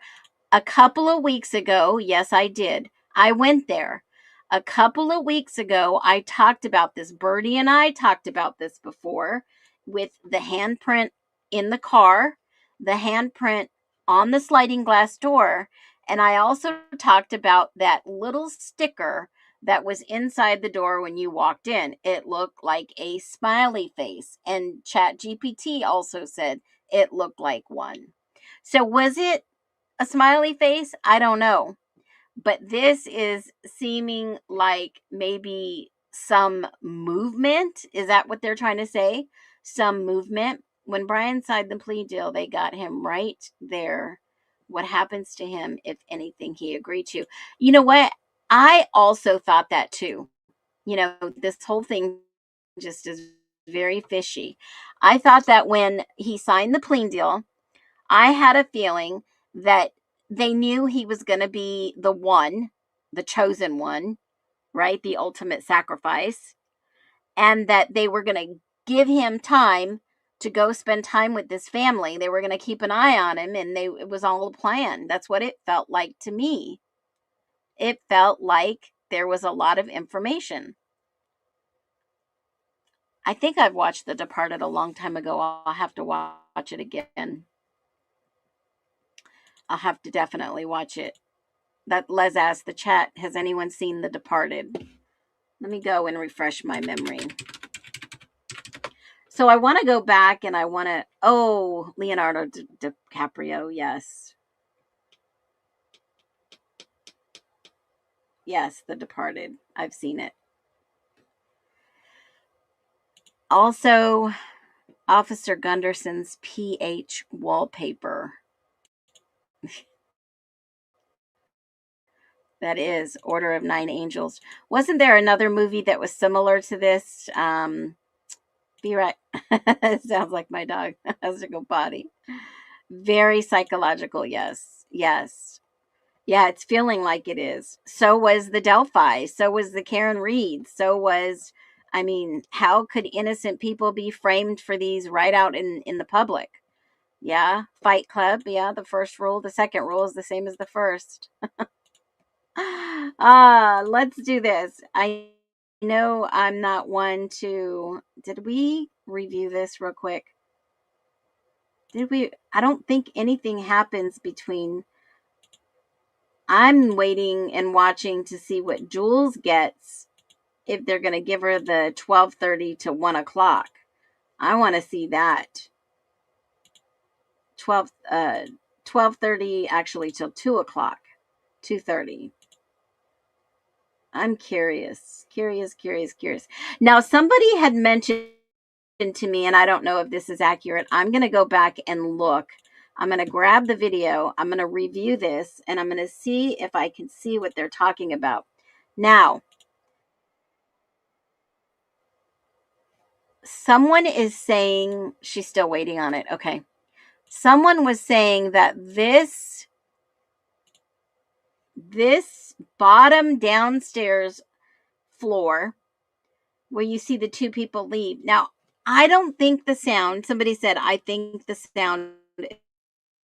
a couple of weeks ago, yes, I did. I went there. A couple of weeks ago, I talked about this. Birdie and I talked about this before with the handprint in the car, the handprint on the sliding glass door. And I also talked about that little sticker that was inside the door when you walked in. It looked like a smiley face. And ChatGPT also said it looked like one. So was it a smiley face? I don't know. But this is seeming like maybe some movement. Is that what they're trying to say? Some movement. When Brian signed the plea deal, they got him right there What happens to him if anything he agreed to? You know what? I also thought that too. This whole thing just is very fishy. I thought that when he signed the plea deal, I had a feeling that they knew he was going to be the one, the chosen one, right? The ultimate sacrifice. And that they were going to give him time to go spend time with this family. They were going to keep an eye on him, and it was all a plan. That's what it felt like to me. It felt like there was a lot of information. I think I've watched The Departed a long time ago. I'll have to watch it again. I'll have to definitely watch it. That Les asked the chat, has anyone seen The Departed? Let me go and refresh my memory. So I want to go back and I want to, Leonardo DiCaprio, yes. Yes, The Departed. I've seen it. Also, Officer Gunderson's PH wallpaper. That is Order of Nine Angels. Wasn't there another movie that was similar to this? Be right. It sounds like my dog has to go potty. Very psychological. Yes. Yes. Yeah, it's feeling like it is. So was the Delphi. So was the Karen Reed. How could innocent people be framed for these right out in the public? Yeah. Fight Club. Yeah. The first rule. The second rule is the same as the first. Let's do this. I know I'm not one to. Did we review this real quick? Did we? I don't think anything happens between. I'm waiting and watching to see what Jules gets if they're going to give her the 12:30 to 1 o'clock. I want to see that. 12:30 actually till 2 o'clock. 2:30. I'm curious. Now, somebody had mentioned to me, and I don't know if this is accurate. I'm going to go back and look. I'm going to grab the video. I'm going to review this, and I'm going to see if I can see what they're talking about. Now, someone is saying she's still waiting on it. Okay. Someone was saying that this bottom downstairs floor where you see the two people leave. Now, I don't think the sound, somebody said, I think the sound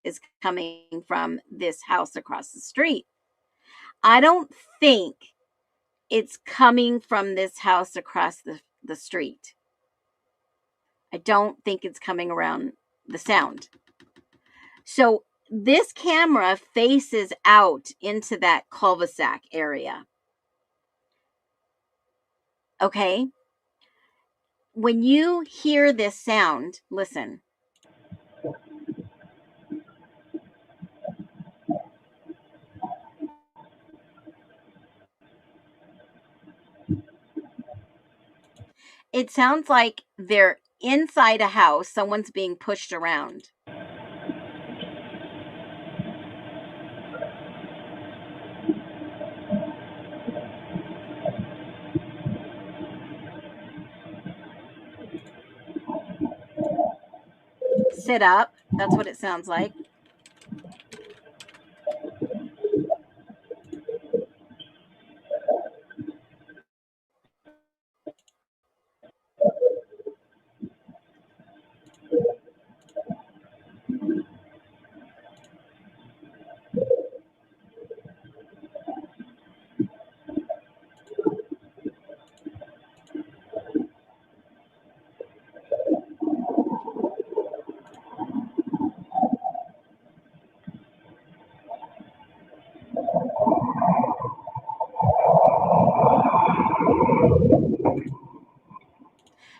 is coming from this house across the street. I don't think it's coming from this house across the street. I don't think it's coming around the sound. So this camera faces out into that cul-de-sac area. Okay? When you hear this sound, listen. It sounds like they're inside a house, someone's being pushed around. Sit up. That's what it sounds like.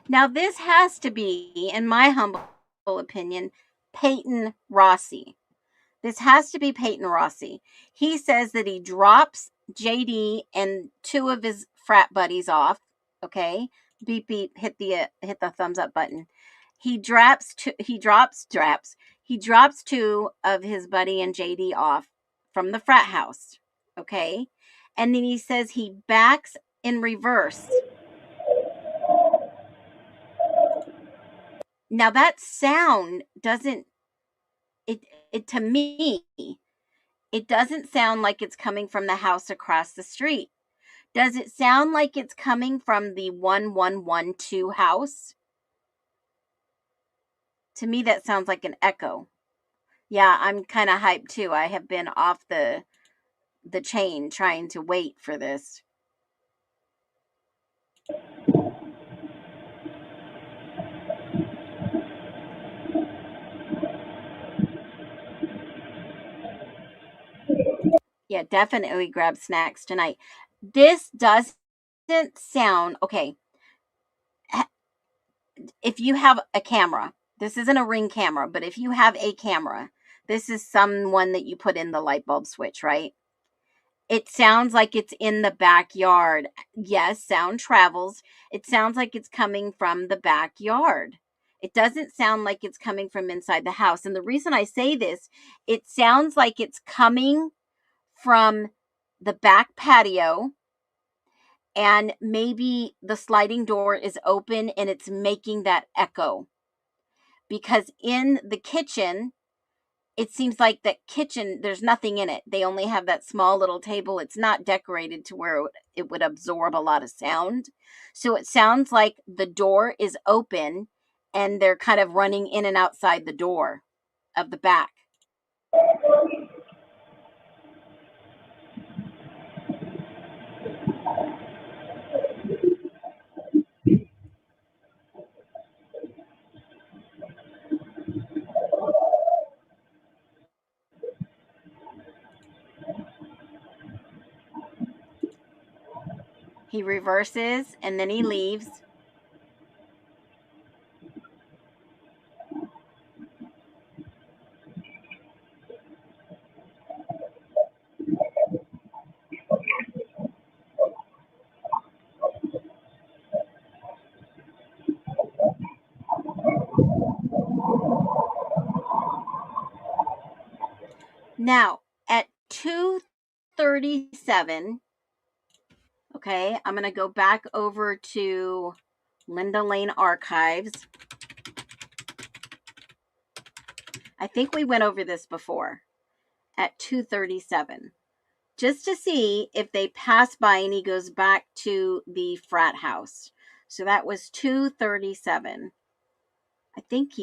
Now, this has to be, in my humble opinion, Peyton Rossi. This has to be Peyton Rossi. He says that he drops JD and two of his frat buddies off. Okay, beep beep, hit the thumbs up button. He drops two of his buddy and JD off from the frat house. Okay. And then he says he backs in reverse. Now that sound doesn't, it to me, it doesn't sound like it's coming from the house across the street. Does it sound like it's coming from the 1112 house? To me, that sounds like an echo. Yeah, I'm kind of hyped too. I have been off the chain trying to wait for this. Yeah, definitely grab snacks tonight. This doesn't sound okay. If you have a camera, this isn't a Ring camera, but if you have a camera, this is someone that you put in the light bulb switch, right? It sounds like it's in the backyard. Yes, sound travels. It sounds like it's coming from the backyard. It doesn't sound like it's coming from inside the house. And the reason I say this, it sounds like it's coming from the back patio, and maybe the sliding door is open and it's making that echo. Because in the kitchen, it seems like that kitchen, there's nothing in it. They only have that small little table. It's not decorated to where it would absorb a lot of sound. So it sounds like the door is open and they're kind of running in and outside the door of the back. He reverses and then he leaves. Now, at 2:37, okay, I'm going to go back over to Linda Lane Archives. I think we went over this before at 2:37, just to see if they pass by and he goes back to the frat house. So that was 2:37. I think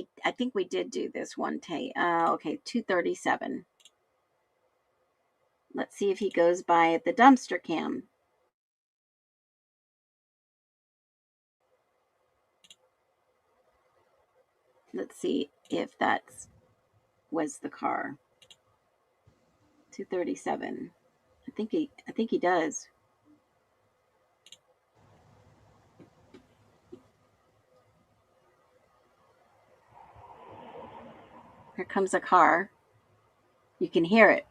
we did do this one day. Okay, 2:37. Let's see if he goes by at the dumpster cam. Let's see if that was the car. 2:37. I think he does. Here comes a car. You can hear it.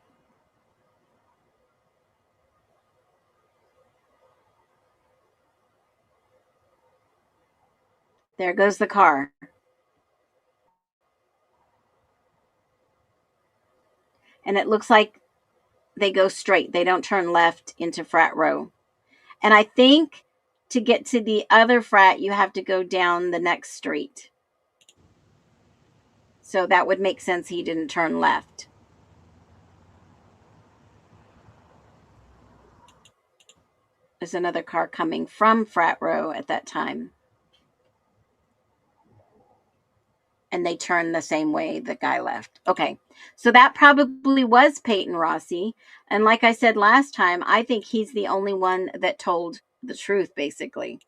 There goes the car. And it looks like they go straight. They don't turn left into frat row. And I think to get to the other frat, you have to go down the next street. So that would make sense he didn't turn left. There's another car coming from frat row at that time. And they turned the same way the guy left. Okay, so that probably was Peyton Rossi. And like I said last time, I think he's the only one that told the truth, basically.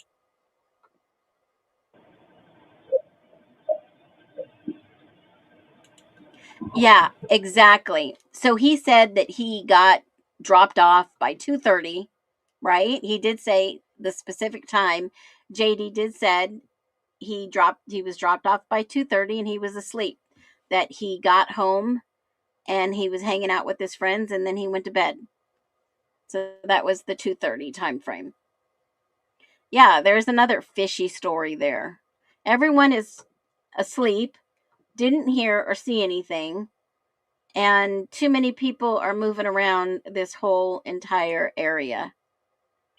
Yeah, exactly. So he said that he got dropped off by 2:30, right? He did say the specific time. JD did said he was dropped off by 2:30 and he was asleep. That he got home and he was hanging out with his friends and then he went to bed. So that was the 2:30 time frame. Yeah, there's another fishy story there. Everyone is asleep, didn't hear or see anything, and too many people are moving around this whole entire area.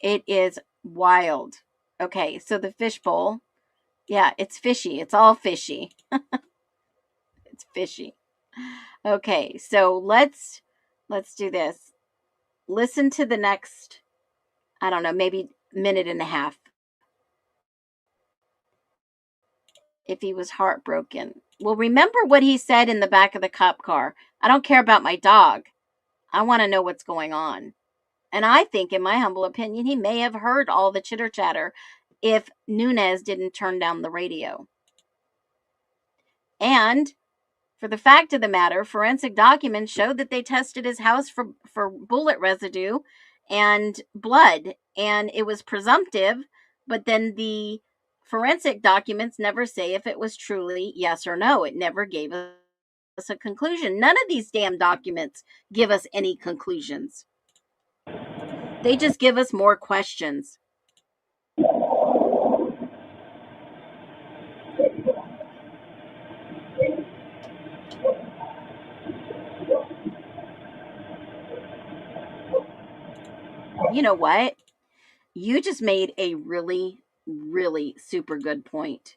It is wild. Okay, so the fishbowl, yeah, it's fishy. It's all fishy. It's fishy. Okay, so let's do this. Listen to the next, I don't know, maybe minute and a half. If he was heartbroken. Well, remember what he said in the back of the cop car. I don't care about my dog. I want to know what's going on. And I think, in my humble opinion, he may have heard all the chitter chatter if Nunez didn't turn down the radio. And for the fact of the matter, forensic documents showed that they tested his house for bullet residue and blood, and it was presumptive, but then the forensic documents never say if it was truly yes or no. It never gave us a conclusion. None of these damn documents give us any conclusions. They just give us more questions. You know what? You just made a really, really super good point.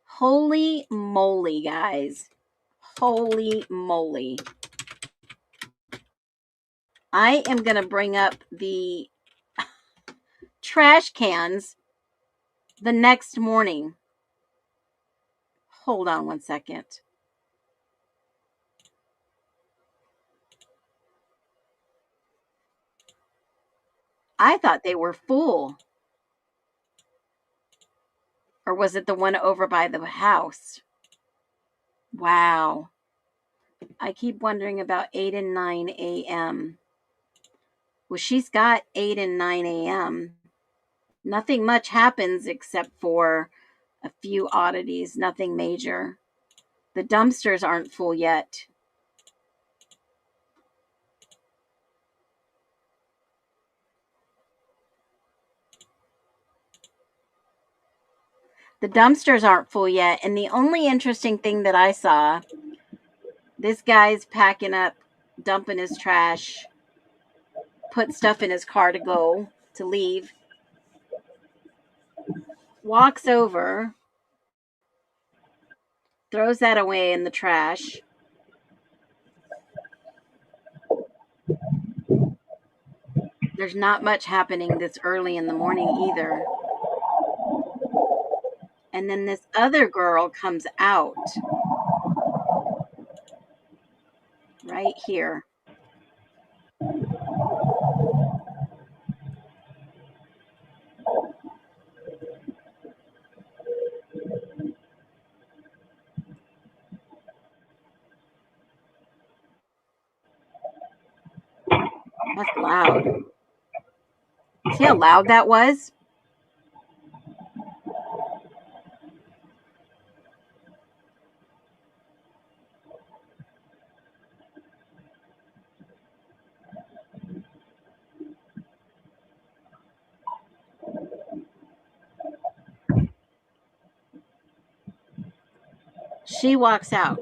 Holy moly, guys. Holy moly. I am going to bring up the trash cans the next morning. Hold on one second. I thought they were full. Or was it the one over by the house? Wow. I keep wondering about 8 and 9 a.m. Well, she's got 8 and 9 a.m. Nothing much happens except for a few oddities, nothing major. The dumpsters aren't full yet. The dumpsters aren't full yet. And the only interesting thing that I saw, this guy's packing up, dumping his trash, put stuff in his car to leave, walks over, throws that away in the trash. There's not much happening this early in the morning either. And then this other girl comes out right here. That's loud. See how loud that was? She walks out.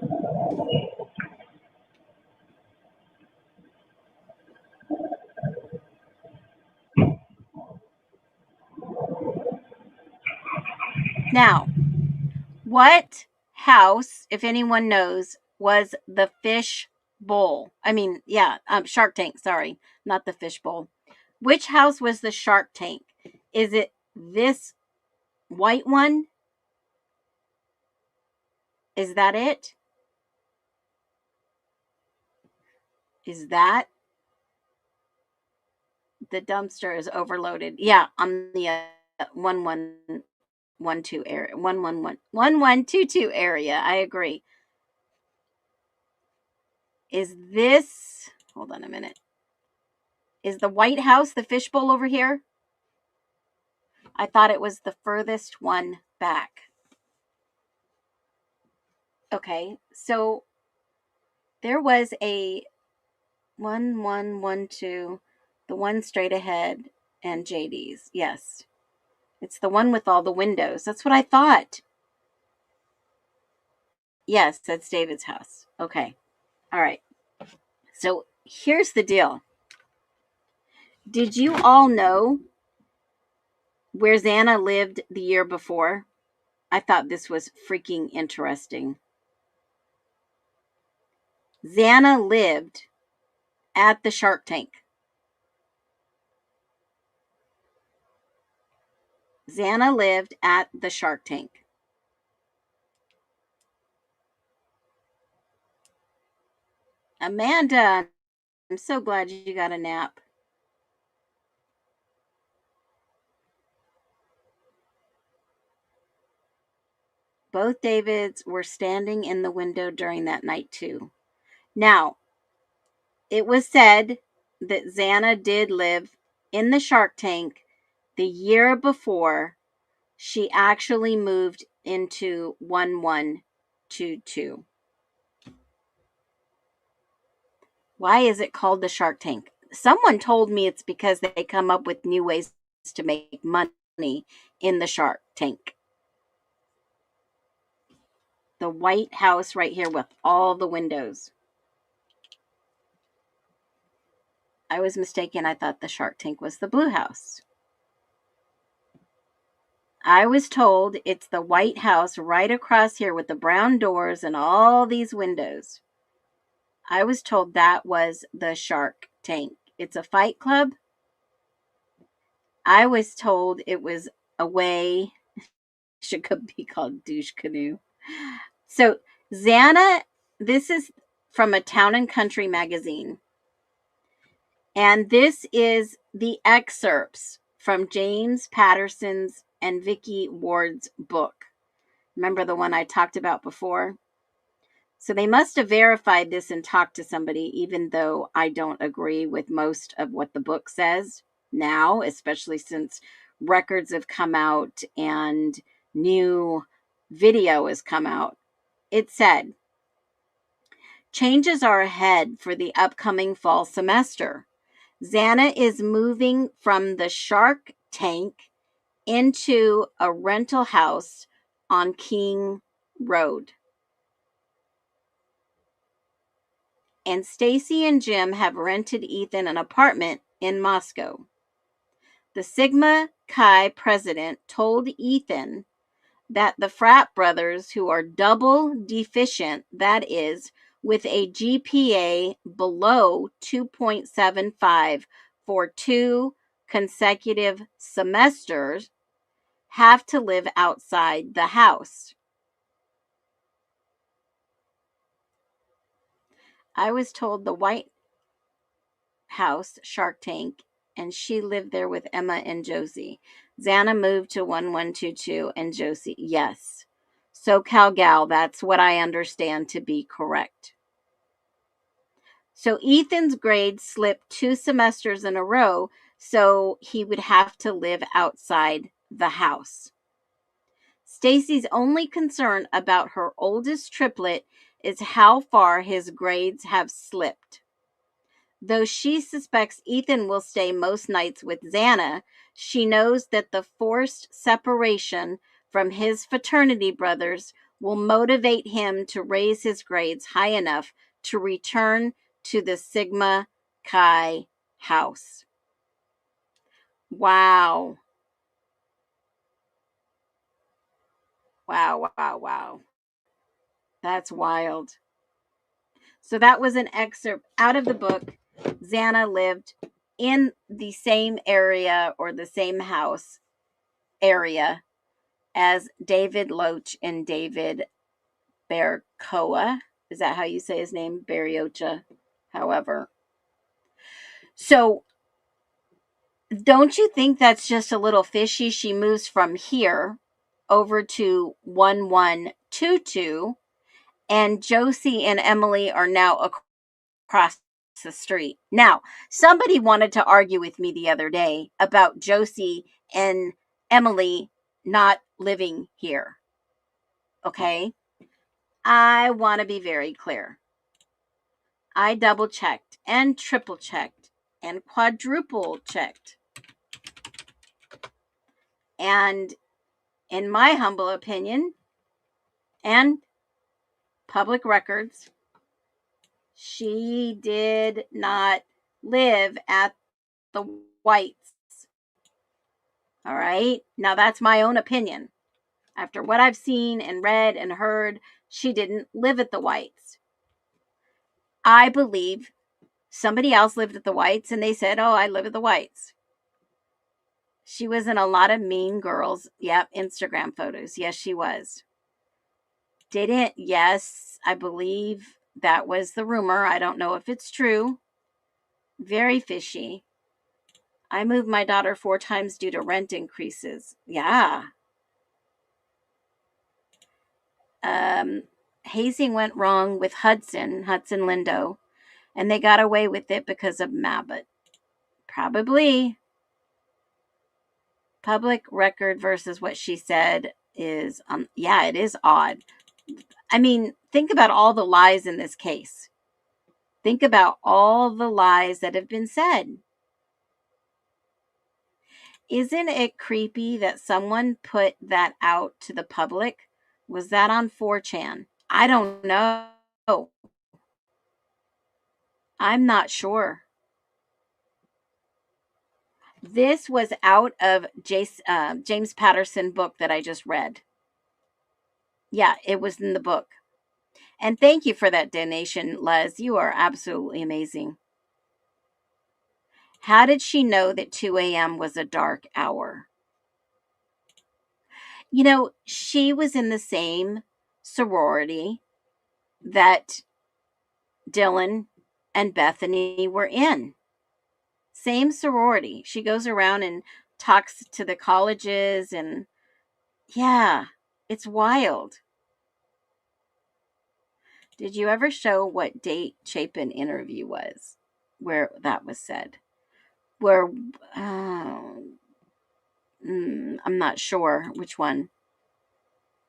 Now, what house, if anyone knows, was the fish bowl? I mean, yeah, Shark Tank, sorry, not the fish bowl. Which house was the Shark Tank? Is it this white one? Is that it? Is that the dumpster is overloaded? Yeah, on the 1112 area, 1122 area. I agree. Is this? Hold on a minute. Is the White House the fishbowl over here? I thought it was the furthest one back. Okay, so there was a 1112, the one straight ahead, and JD's. Yes. It's the one with all the windows. That's what I thought. Yes, that's David's house. Okay. All right. So here's the deal. Did you all know where Xana lived the year before? I thought this was freaking interesting. Xana lived at the Shark Tank. Xana lived at the Shark Tank. Amanda, I'm so glad you got a nap. Both Davids were standing in the window during that night, too. Now, it was said that Xana did live in the Shark Tank the year before she actually moved into 1122. Why is it called the Shark Tank? Someone told me it's because they come up with new ways to make money in the Shark Tank. The White House right here with all the windows. I was mistaken. I thought the Shark Tank was the Blue House. I was told it's the White House right across here with the brown doors and all these windows. I was told that was the Shark Tank. It's a fight club. I was told it was a way, should be called douche canoe. So Xana, this is from a Town and Country magazine. And this is the excerpts from James Patterson's and Vicky Ward's book. Remember the one I talked about before? So they must have verified this and talked to somebody, even though I don't agree with most of what the book says now, especially since records have come out and new video has come out. It said, changes are ahead for the upcoming fall semester. Xana is moving from the Shark Tank into a rental house on King Road. And Stacy and Jim have rented Ethan an apartment in Moscow. The Sigma Chi president told Ethan that the frat brothers who are double deficient, that is, with a GPA below 2.75 for 2 consecutive semesters, have to live outside the house. I was told the White House, Shark Tank, and she lived there with Emma and Josie. Xana moved to 1122 and Josie, yes. SoCal Gal, that's what I understand to be correct. So Ethan's grades slipped 2 semesters in a row, so he would have to live outside the house. Stacy's only concern about her oldest triplet is how far his grades have slipped. Though she suspects Ethan will stay most nights with Xana, she knows that the forced separation from his fraternity brothers will motivate him to raise his grades high enough to return to the Sigma Chi house. Wow. Wow, wow, wow. That's wild. So that was an excerpt out of the book. Xana lived in the same area or the same house area as David Loach and David Bercoa. Is that how you say his name? Beriocha, however. So don't you think that's just a little fishy? She moves from here over to 1122, and Josie and Emily are now across the street. Now, somebody wanted to argue with me the other day about Josie and Emily not living here. Okay? I want to be very clear. I double checked and triple checked and quadruple checked. And in my humble opinion and public records. She did not live at the Whites. All right. Now, that's my own opinion. After what I've seen and read and heard, she didn't live at the Whites. I believe somebody else lived at the Whites and they said, oh, I live at the Whites. She was in a lot of Mean Girls. Yep. Instagram photos. Yes, she was. Didn't. Yes, I believe that was the rumor. I don't know if it's true. Very fishy. I moved my daughter 4 times due to rent increases. Yeah. Hazing went wrong with Hudson Lindo, and they got away with it because of Mabott. Probably. Public record versus what she said is, yeah, it is odd. I mean, think about all the lies in this case. Think about all the lies that have been said. Isn't it creepy that someone put that out to the public? Was that on 4chan? I don't know. I'm not sure. This was out of James Patterson book that I just read. Yeah, it was in the book. And thank you for that donation, Les. You are absolutely amazing. How did she know that 2 a.m. was a dark hour? You know, she was in the same sorority that Dylan and Bethany were in. Same sorority. She goes around and talks to the colleges, and yeah, it's wild. Did you ever show what date Chapin interview was where that was said? Where, I'm not sure which one.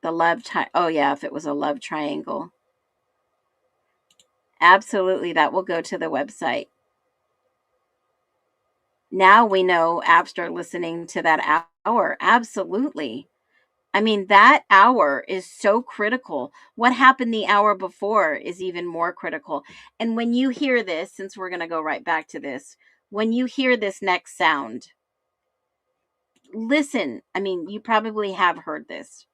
The love oh yeah, if it was a love triangle. Absolutely, that will go to the website. Now we know after listening to that hour. Absolutely. I mean, that hour is so critical. What happened the hour before is even more critical. And when you hear this, since we're going to go right back to this, when you hear this next sound, listen. I mean, you probably have heard this.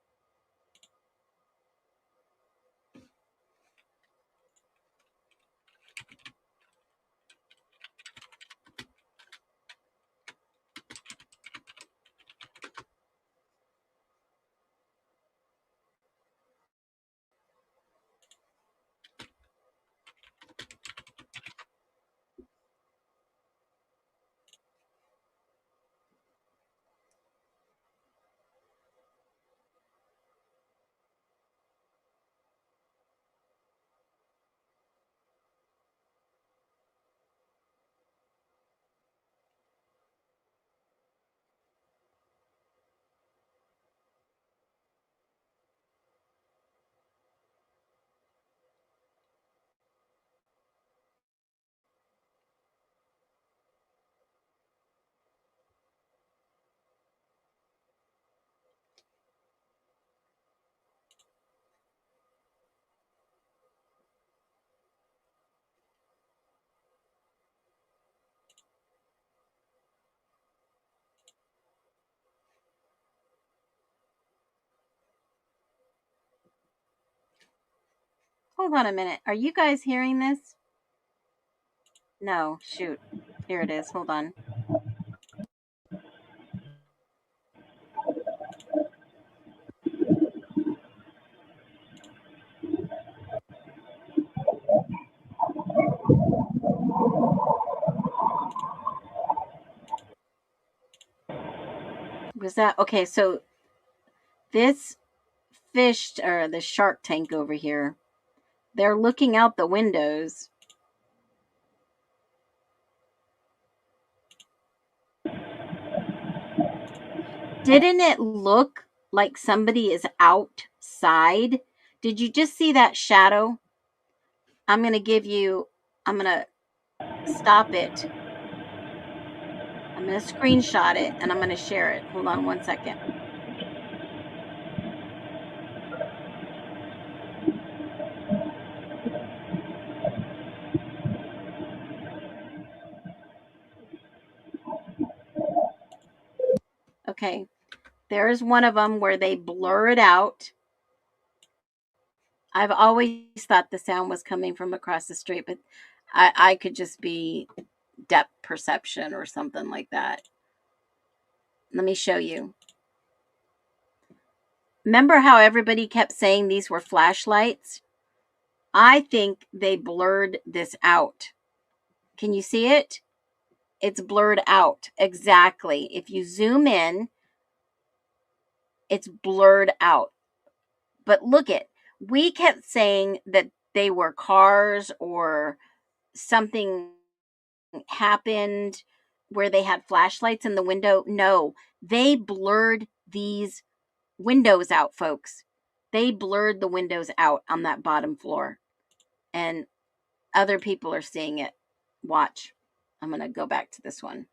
Hold on a minute. Are you guys hearing this? No, shoot. Here it is. Hold on. Was that okay? So this fish, or the shark tank over here, they're looking out the windows. Didn't it look like somebody is outside? Did you just see that shadow? I'm going to stop it. I'm going to screenshot it and I'm going to share it. Hold on one second. Okay. There's one of them where they blur it out. I've always thought the sound was coming from across the street, but I could just be depth perception or something like that. Let me show you. Remember how everybody kept saying these were flashlights? I think they blurred this out. Can you see it? It's blurred out. Exactly. If you zoom in, it's blurred out. But look it. We kept saying that they were cars or something happened where they had flashlights in the window. No, they blurred these windows out, folks. They blurred the windows out on that bottom floor. And other people are seeing it. Watch. I'm going to go back to this one.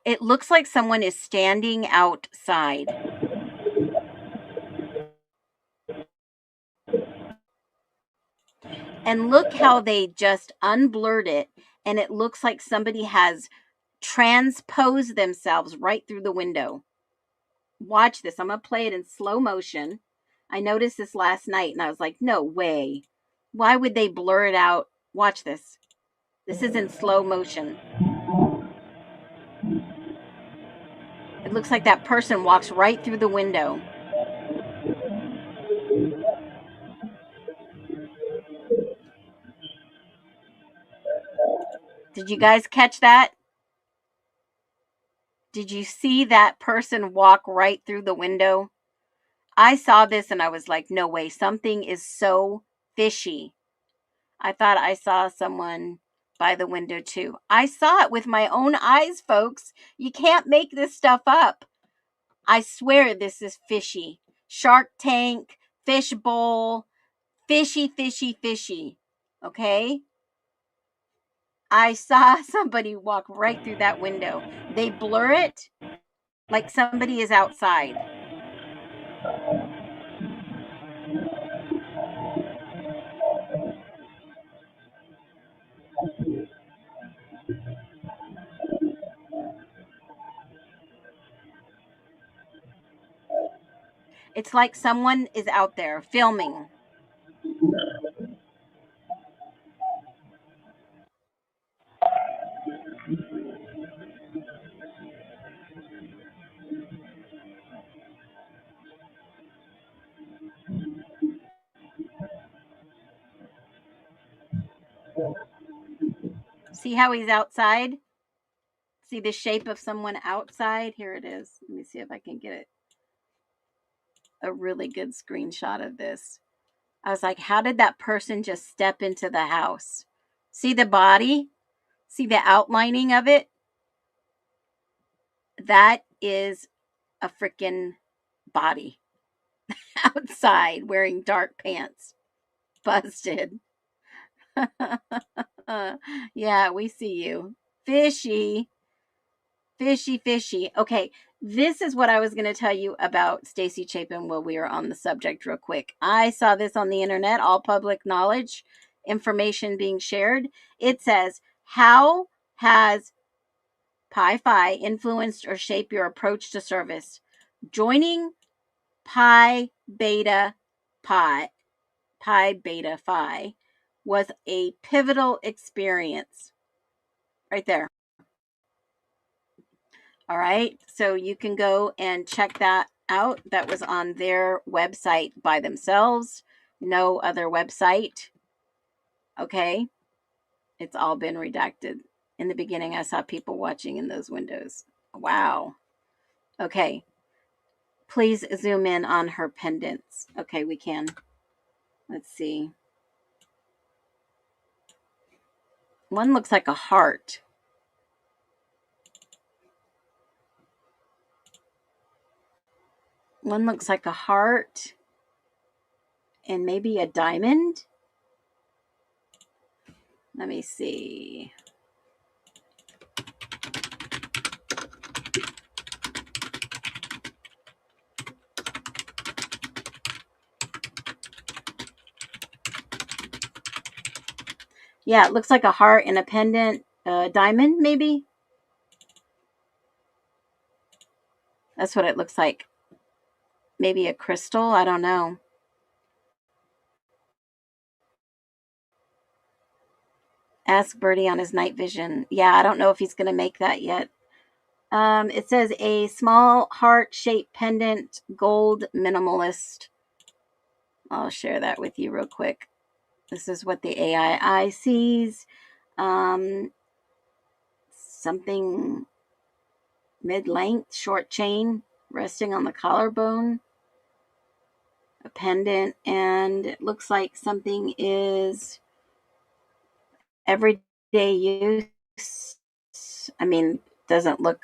It looks like someone is standing outside. And look how they just unblurred it. And it looks like somebody has transposed themselves right through the window. Watch this. I'm going to play it in slow motion. I noticed this last night and I was like, no way. Why would they blur it out? Watch this. This is in slow motion. It looks like that person walks right through the window. Did you guys catch that? Did you see that person walk right through the window? I saw this and I was like, no way, something is so fishy. I thought I saw someone by the window too. I saw it with my own eyes, folks. You can't make this stuff up. I swear this is fishy. Shark Tank, fish bowl, fishy, fishy, fishy. Okay? I saw somebody walk right through that window. They blur it like somebody is outside. It's like someone is out there filming. See how he's outside? See the shape of someone outside? Here it is. Let me see if I can get it. A really good screenshot of this. I was like, how did that person just step into the house? See the body? See the outlining of it? That is a freaking body outside wearing dark pants. Busted. Yeah, we see you. Fishy. Fishy, fishy. Okay, this is what I was going to tell you about Stacy Chapin while we are on the subject real quick. I saw this on the internet, all public knowledge, information being shared. It says, how has Pi Phi influenced or shaped your approach to service? Joining Pi Beta Pi Phi was a pivotal experience. Right there. All right. So you can go and check that out. That was on their website by themselves. No other website. Okay. It's all been redacted. In the beginning, I saw people watching in those windows. Wow. Okay. Please zoom in on her pendants. Okay, we can. Let's see. One looks like a heart. One looks like a heart and maybe a diamond. Let me see. Yeah, it looks like a heart and a pendant, diamond, maybe. That's what it looks like. Maybe a crystal. I don't know. Ask Birdie on his night vision. Yeah, I don't know if he's going to make that yet. It says a small heart-shaped pendant, gold minimalist. I'll share that with you real quick. This is what the AI sees. Something mid-length, short chain, resting on the collarbone. A pendant, and it looks like something is everyday use. I mean, doesn't look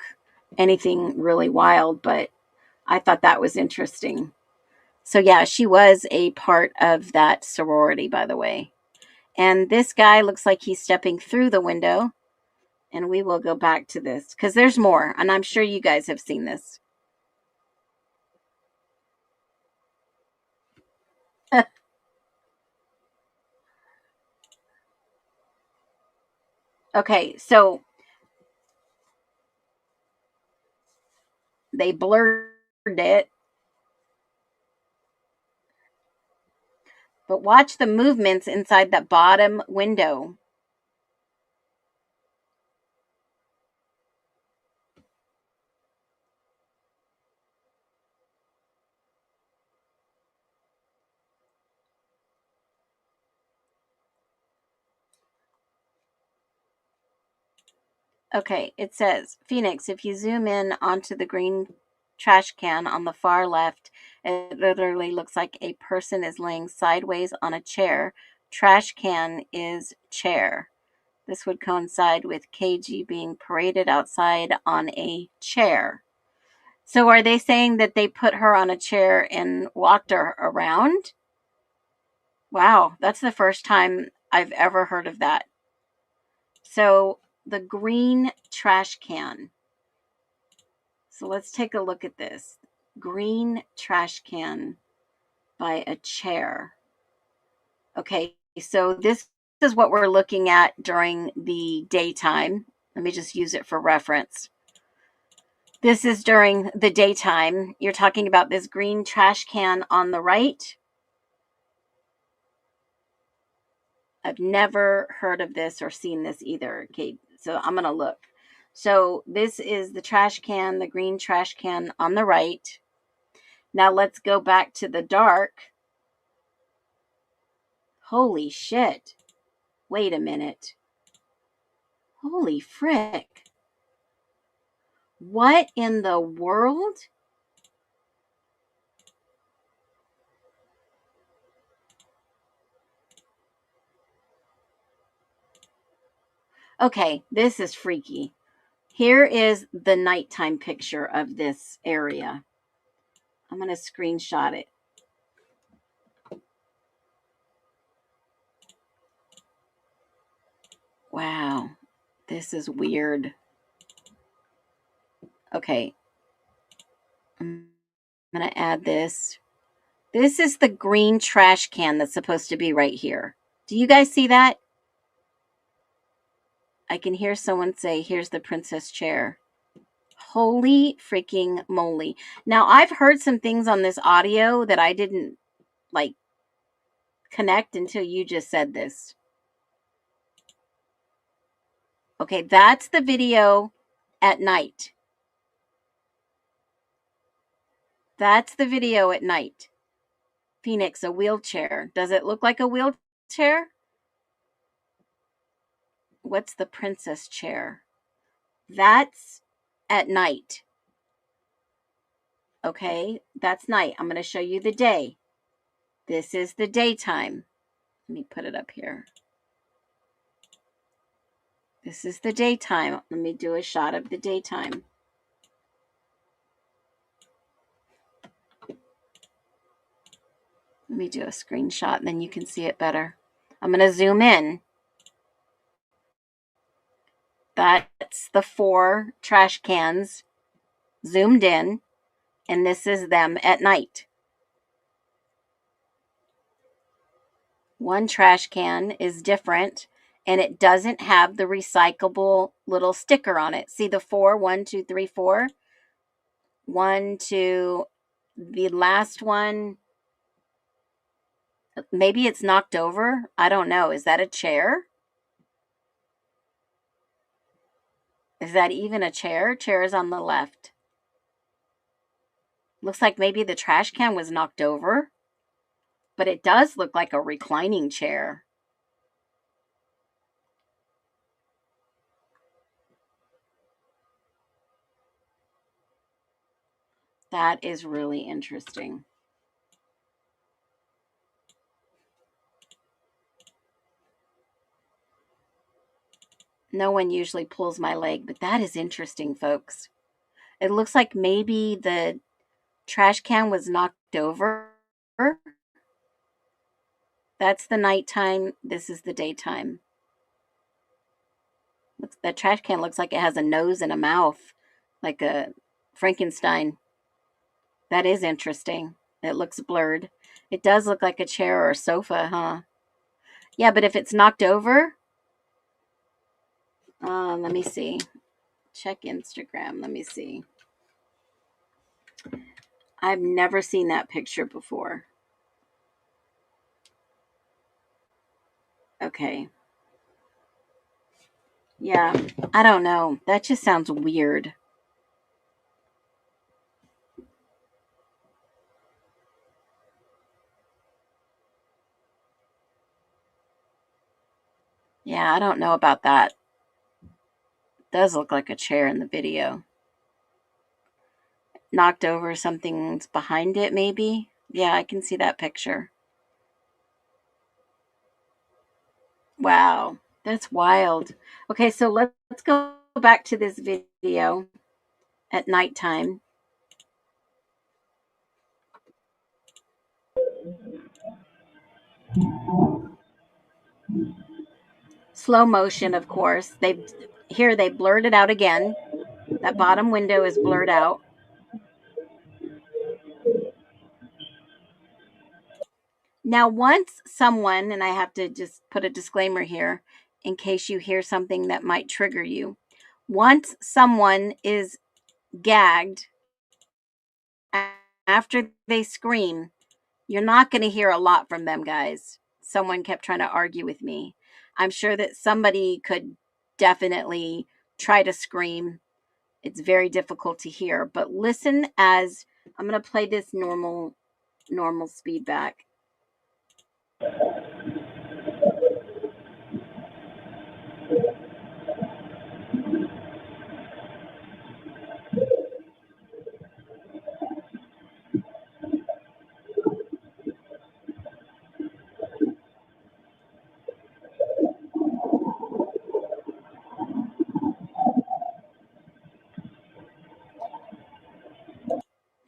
anything really wild, but I thought that was interesting. So yeah, she was a part of that sorority, by the way. And this guy looks like he's stepping through the window. And we will go back to this because there's more, and I'm sure you guys have seen this. Okay, so they blurred it, but watch the movements inside that bottom window. Okay, it says, Phoenix, if you zoom in onto the green trash can on the far left, it literally looks like a person is laying sideways on a chair. Trash can is chair. This would coincide with KG being paraded outside on a chair. So are they saying that they put her on a chair and walked her around? Wow, that's the first time I've ever heard of that. So the green trash can. So let's take a look at this. Green trash can by a chair. Okay, so this is what we're looking at during the daytime. Let me just use it for reference. This is during the daytime. You're talking about this green trash can on the right. I've never heard of this or seen this either. Okay, so I'm going to look. So this is the trash can, the green trash can on the right. Now let's go back to the dark. Holy shit. Wait a minute. Holy frick. What in the world? Okay, this is freaky. Here is the nighttime picture of this area. I'm going to screenshot it. Wow, this is weird. Okay, I'm going to add this. This is the green trash can that's supposed to be right here. Do you guys see that? I can hear someone say, here's the princess chair. Holy freaking moly. Now, I've heard some things on this audio that I didn't like connect until you just said this. Okay, that's the video at night. That's the video at night. Phoenix, a wheelchair. Does it look like a wheelchair? What's the princess chair? That's at night. Okay, that's night. I'm going to show you the day. This is the daytime. Let me put it up here. This is the daytime. Let me do a shot of the daytime. Let me do a screenshot and then you can see it better. I'm going to zoom in. That's the 4 trash cans zoomed in, and this is them at night. One trash can is different, and it doesn't have the recyclable little sticker on it. See the 4, 1, 2, 3, 4? 1, 2, the last one, maybe it's knocked over. I don't know. Is that a chair? Is that even a chair? Chair is on the left. Looks like maybe the trash can was knocked over, but it does look like a reclining chair. That is really interesting. No one usually pulls my leg, but that is interesting, folks. It looks like maybe the trash can was knocked over. That's the nighttime. This is the daytime. That trash can looks like it has a nose and a mouth, like a Frankenstein. That is interesting. It looks blurred. It does look like a chair or a sofa, huh? Yeah, but if it's knocked over, let me see. Check Instagram. Let me see. I've never seen that picture before. Okay. Yeah, I don't know. That just sounds weird. Yeah, I don't know about that. Does look like a chair in the video. Knocked over, something's behind it, maybe. Yeah, I can see that picture. Wow, that's wild. Okay, so let's go back to this video at nighttime. Slow motion, of course. They blurred it out again. That bottom window is blurred out. Now, once someone, and I have to just put a disclaimer here in case you hear something that might trigger you. Once someone is gagged after they scream, you're not going to hear a lot from them, guys. Someone kept trying to argue with me. I'm sure that somebody could definitely try to scream. It's very difficult to hear, but listen as I'm going to play this normal speed back.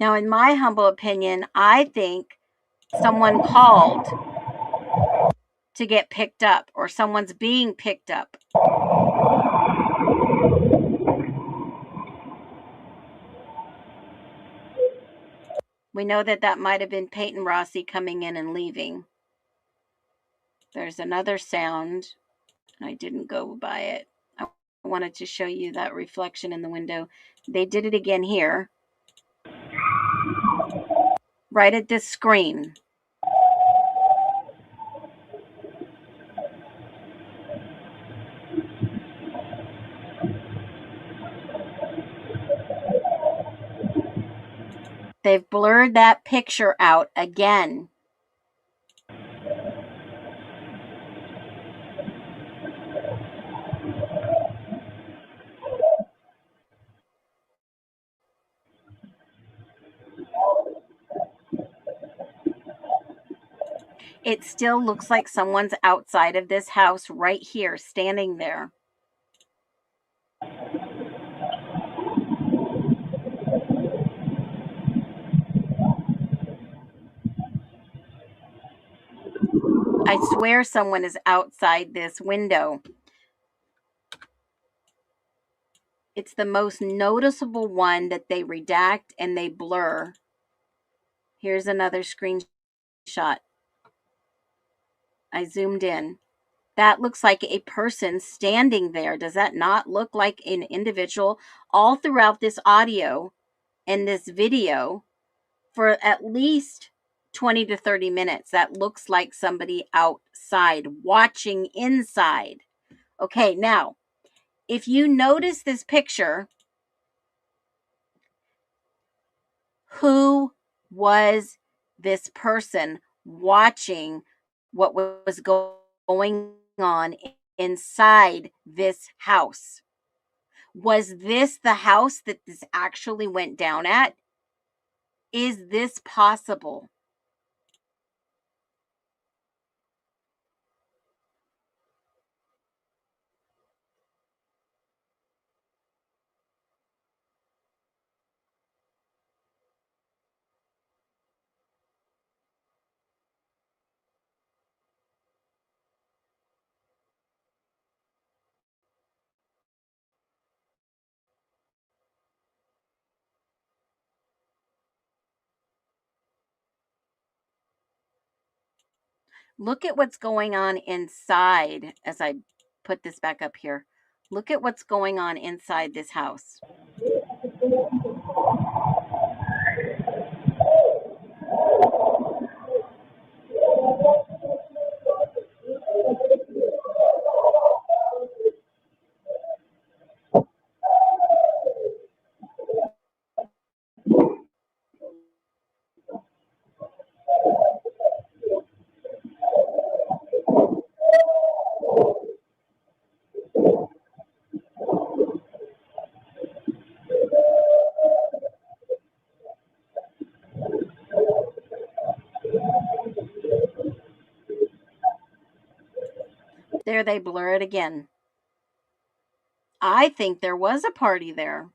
Now, in my humble opinion, I think someone called to get picked up, or someone's being picked up. We know that that might have been Peyton Rossi coming in and leaving. There's another sound. I didn't go by it. I wanted to show you that reflection in the window. They did it again here. Right at this screen. They've blurred that picture out again. It still looks like someone's outside of this house right here, standing there. I swear someone is outside this window. It's the most noticeable one that they redact and they blur. Here's another screenshot. I zoomed in. That looks like a person standing there. Does that not look like an individual? All throughout this audio and this video for at least 20 to 30 minutes, that looks like somebody outside watching inside. Okay, now, if you notice this picture, who was this person watching what was going on inside this house? Was this the house that this actually went down at? Is this possible? Look at what's going on inside as I put this back up here. Look at what's going on inside this house. There they blur it again. I think there was a party there.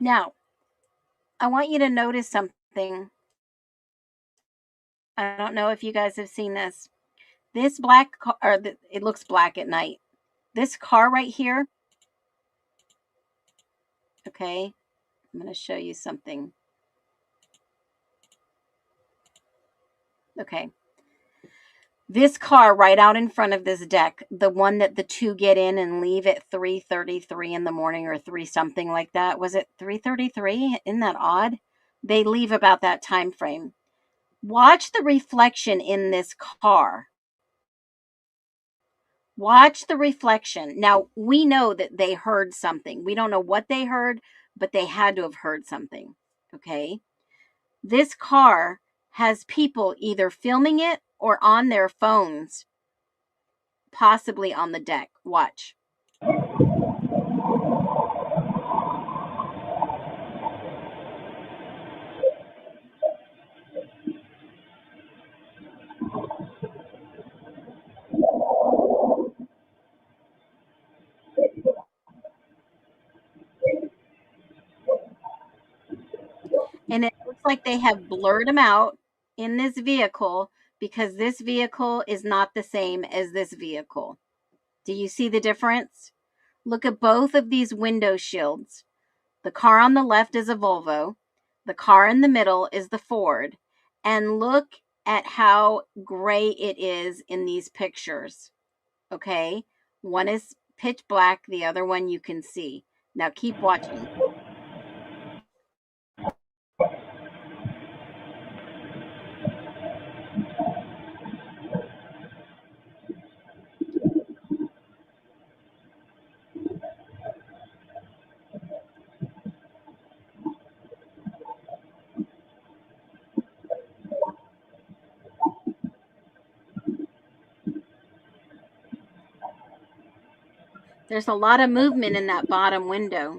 Now, I want you to notice something. I don't know if you guys have seen this. This black car, it looks black at night. This car right here, okay, I'm going to show you something. Okay. This car right out in front of this deck, the one that the two get in and leave at 3:33 in the morning or 3 something like that. Was it 3:33? Isn't that odd? They leave about that time frame. Watch the reflection in this car. Watch the reflection. Now, we know that they heard something. We don't know what they heard, but they had to have heard something. Okay? This car has people either filming it or on their phones, possibly on the deck. Watch. And it looks like they have blurred them out in this vehicle because this vehicle is not the same as this vehicle. Do you see the difference? Look at both of these window shields. The car on the left is a Volvo. The car in the middle is the Ford. And look at how gray it is in these pictures. Okay? One is pitch black, the other one you can see. Now keep watching. There's a lot of movement in that bottom window.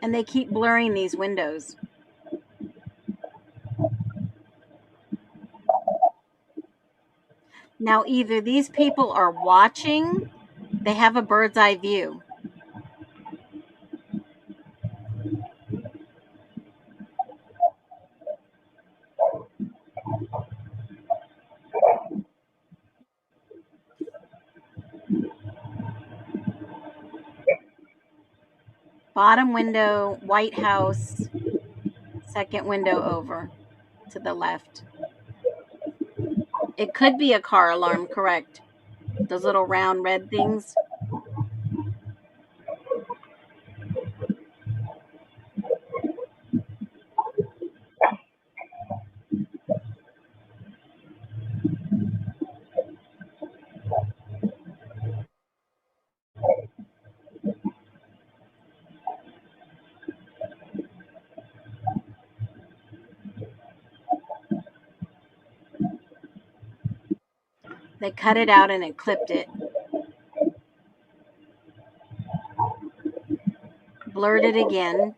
And they keep blurring these windows. Now, either these people are watching, they have a bird's eye view. Bottom window, White House, second window over to the left. It could be a car alarm, correct? Those little round red things. They cut it out and it clipped it. Blurred it again.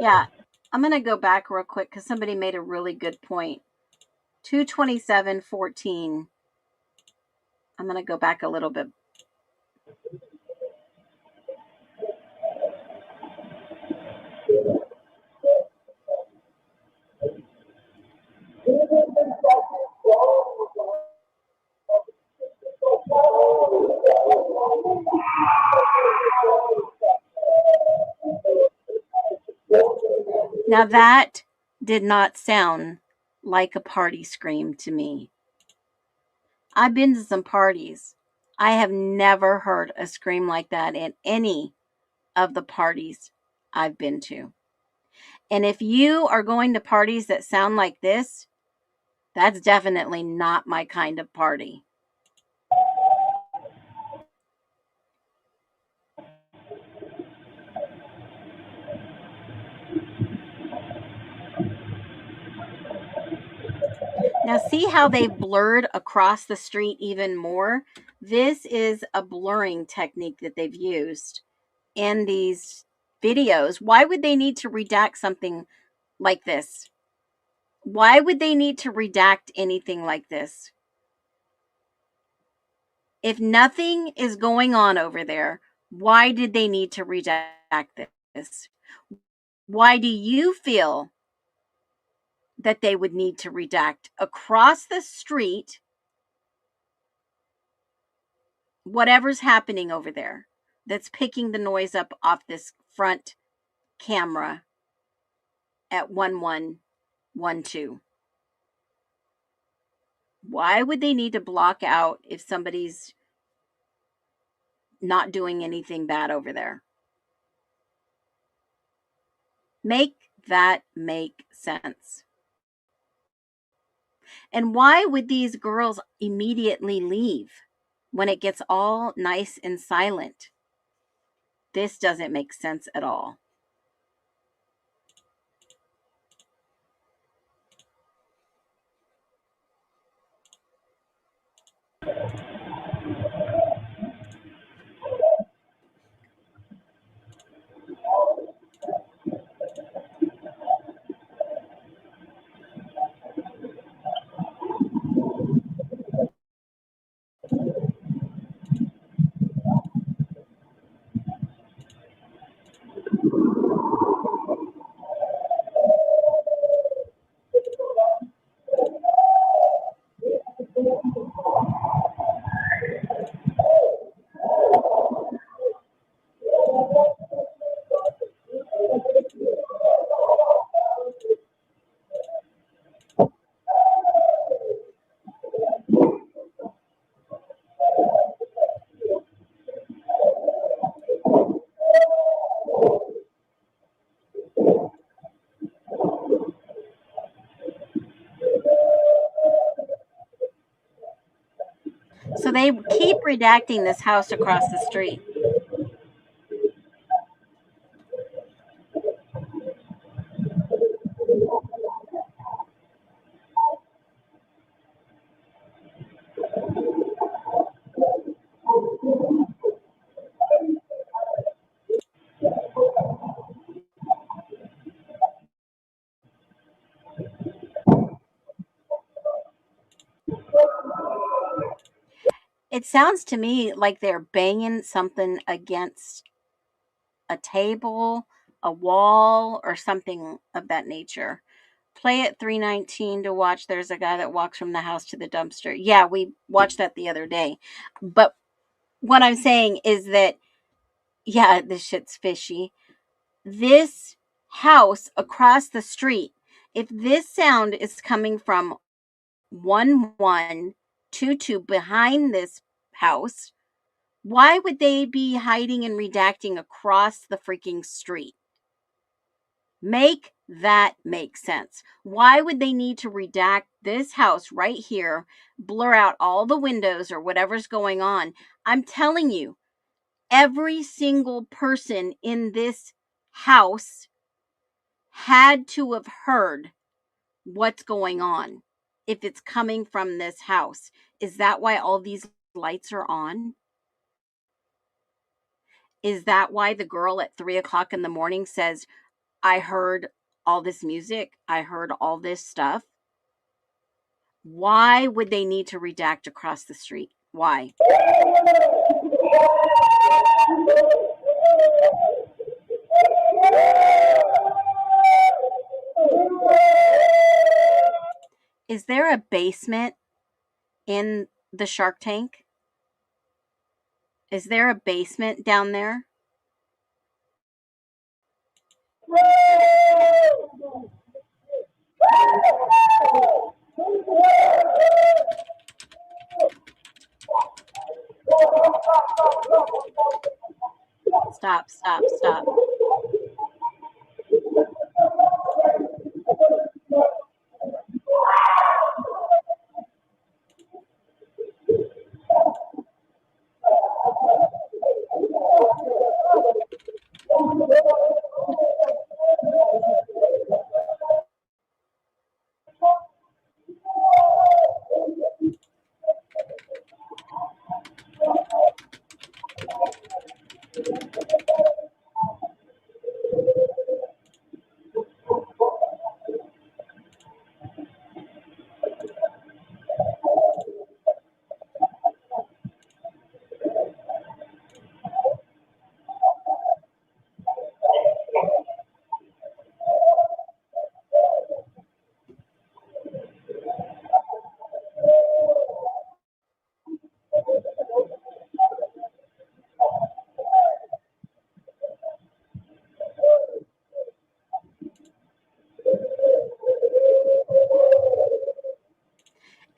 Yeah, I'm going to go back real quick because somebody made a really good point. 227:14. I'm going to go back a little bit. Now that did not sound like a party scream to me. I've been to some parties. I have never heard a scream like that in any of the parties I've been to. And if you are going to parties that sound like this, that's definitely not my kind of party. Now, see how they've blurred across the street even more? This is a blurring technique that they've used in these videos. Why would they need to redact something like this? Why would they need to redact anything like this? If nothing is going on over there, why did they need to redact this? Why do you feel that they would need to redact across the street whatever's happening over there that's picking the noise up off this front camera at 1112? Why would they need to block out if somebody's not doing anything bad over there? Make that make sense. And why would these girls immediately leave when it gets all nice and silent? This doesn't make sense at all. So they keep redacting this house across the street. It sounds to me like they're banging something against a table, a wall, or something of that nature. Play at 319 to watch. There's a guy that walks from the house to the dumpster. Yeah, we watched that the other day. But what I'm saying is that, yeah, this shit's fishy. This house across the street, if this sound is coming from 1122 behind this house, why would they be hiding and redacting across the freaking street? Make that make sense. Why would they need to redact this house right here, blur out all the windows or whatever's going on? I'm telling you, every single person in this house had to have heard what's going on if it's coming from this house. Is that why all these lights are on? Is that why the girl at 3 o'clock in the morning says, I heard all this music, I heard all this stuff? Why would they need to redact across the street? Why? Is there a basement in the Shark Tank? Is there a basement down there? Stop, stop, stop.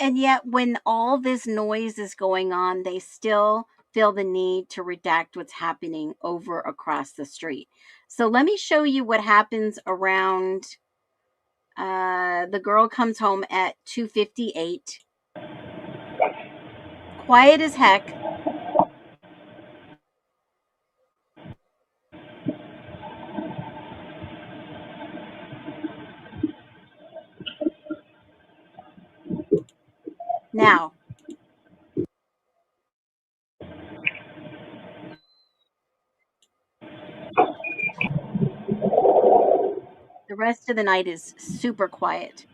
And yet, when all this noise is going on, they still feel the need to redact what's happening over across the street. So let me show you what happens around. The girl comes home at 2:58. Quiet as heck. Now, the rest of the night is super quiet.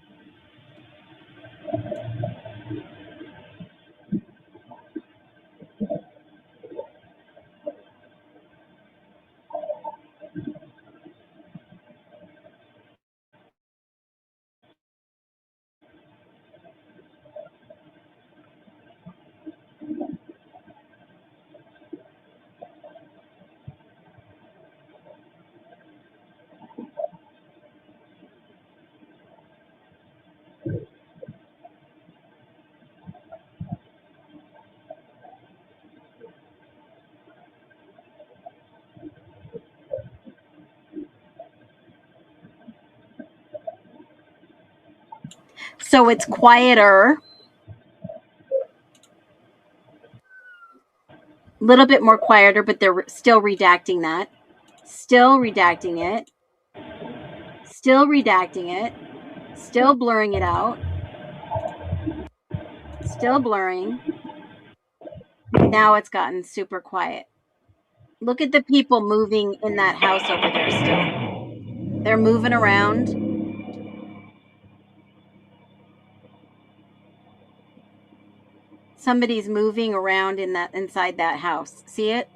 So it's quieter. little bit more quieter, but they're still redacting that. Still redacting it. Still redacting it. Still blurring it out. Still blurring. Now it's gotten super quiet. Look at the people moving in that house over there still. They're moving around. Somebody's moving around inside that house. See it?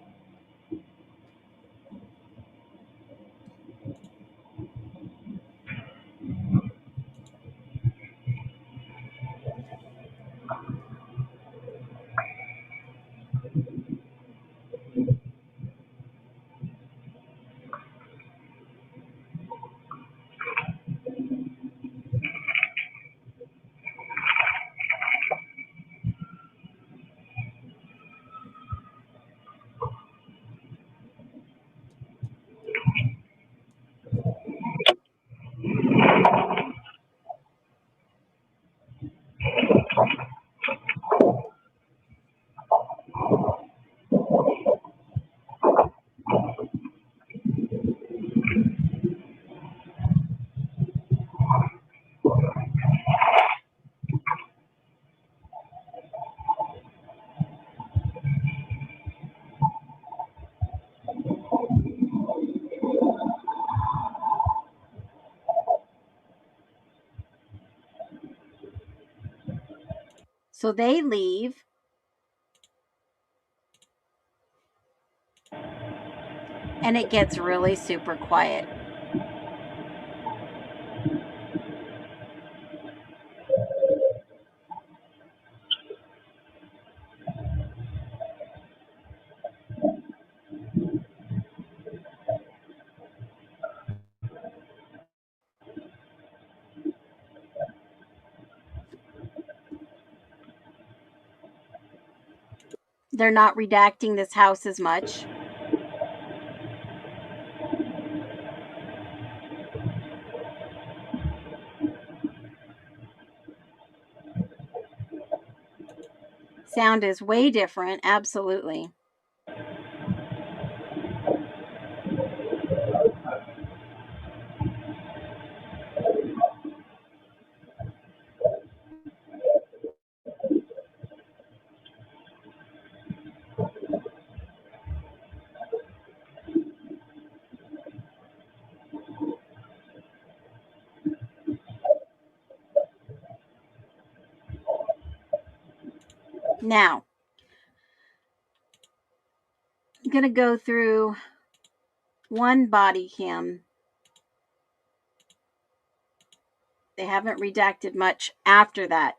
So they leave. And it gets really super quiet. They're not redacting this house as much. Sound is way different, absolutely. Now, I'm going to go through one body cam. They haven't redacted much after that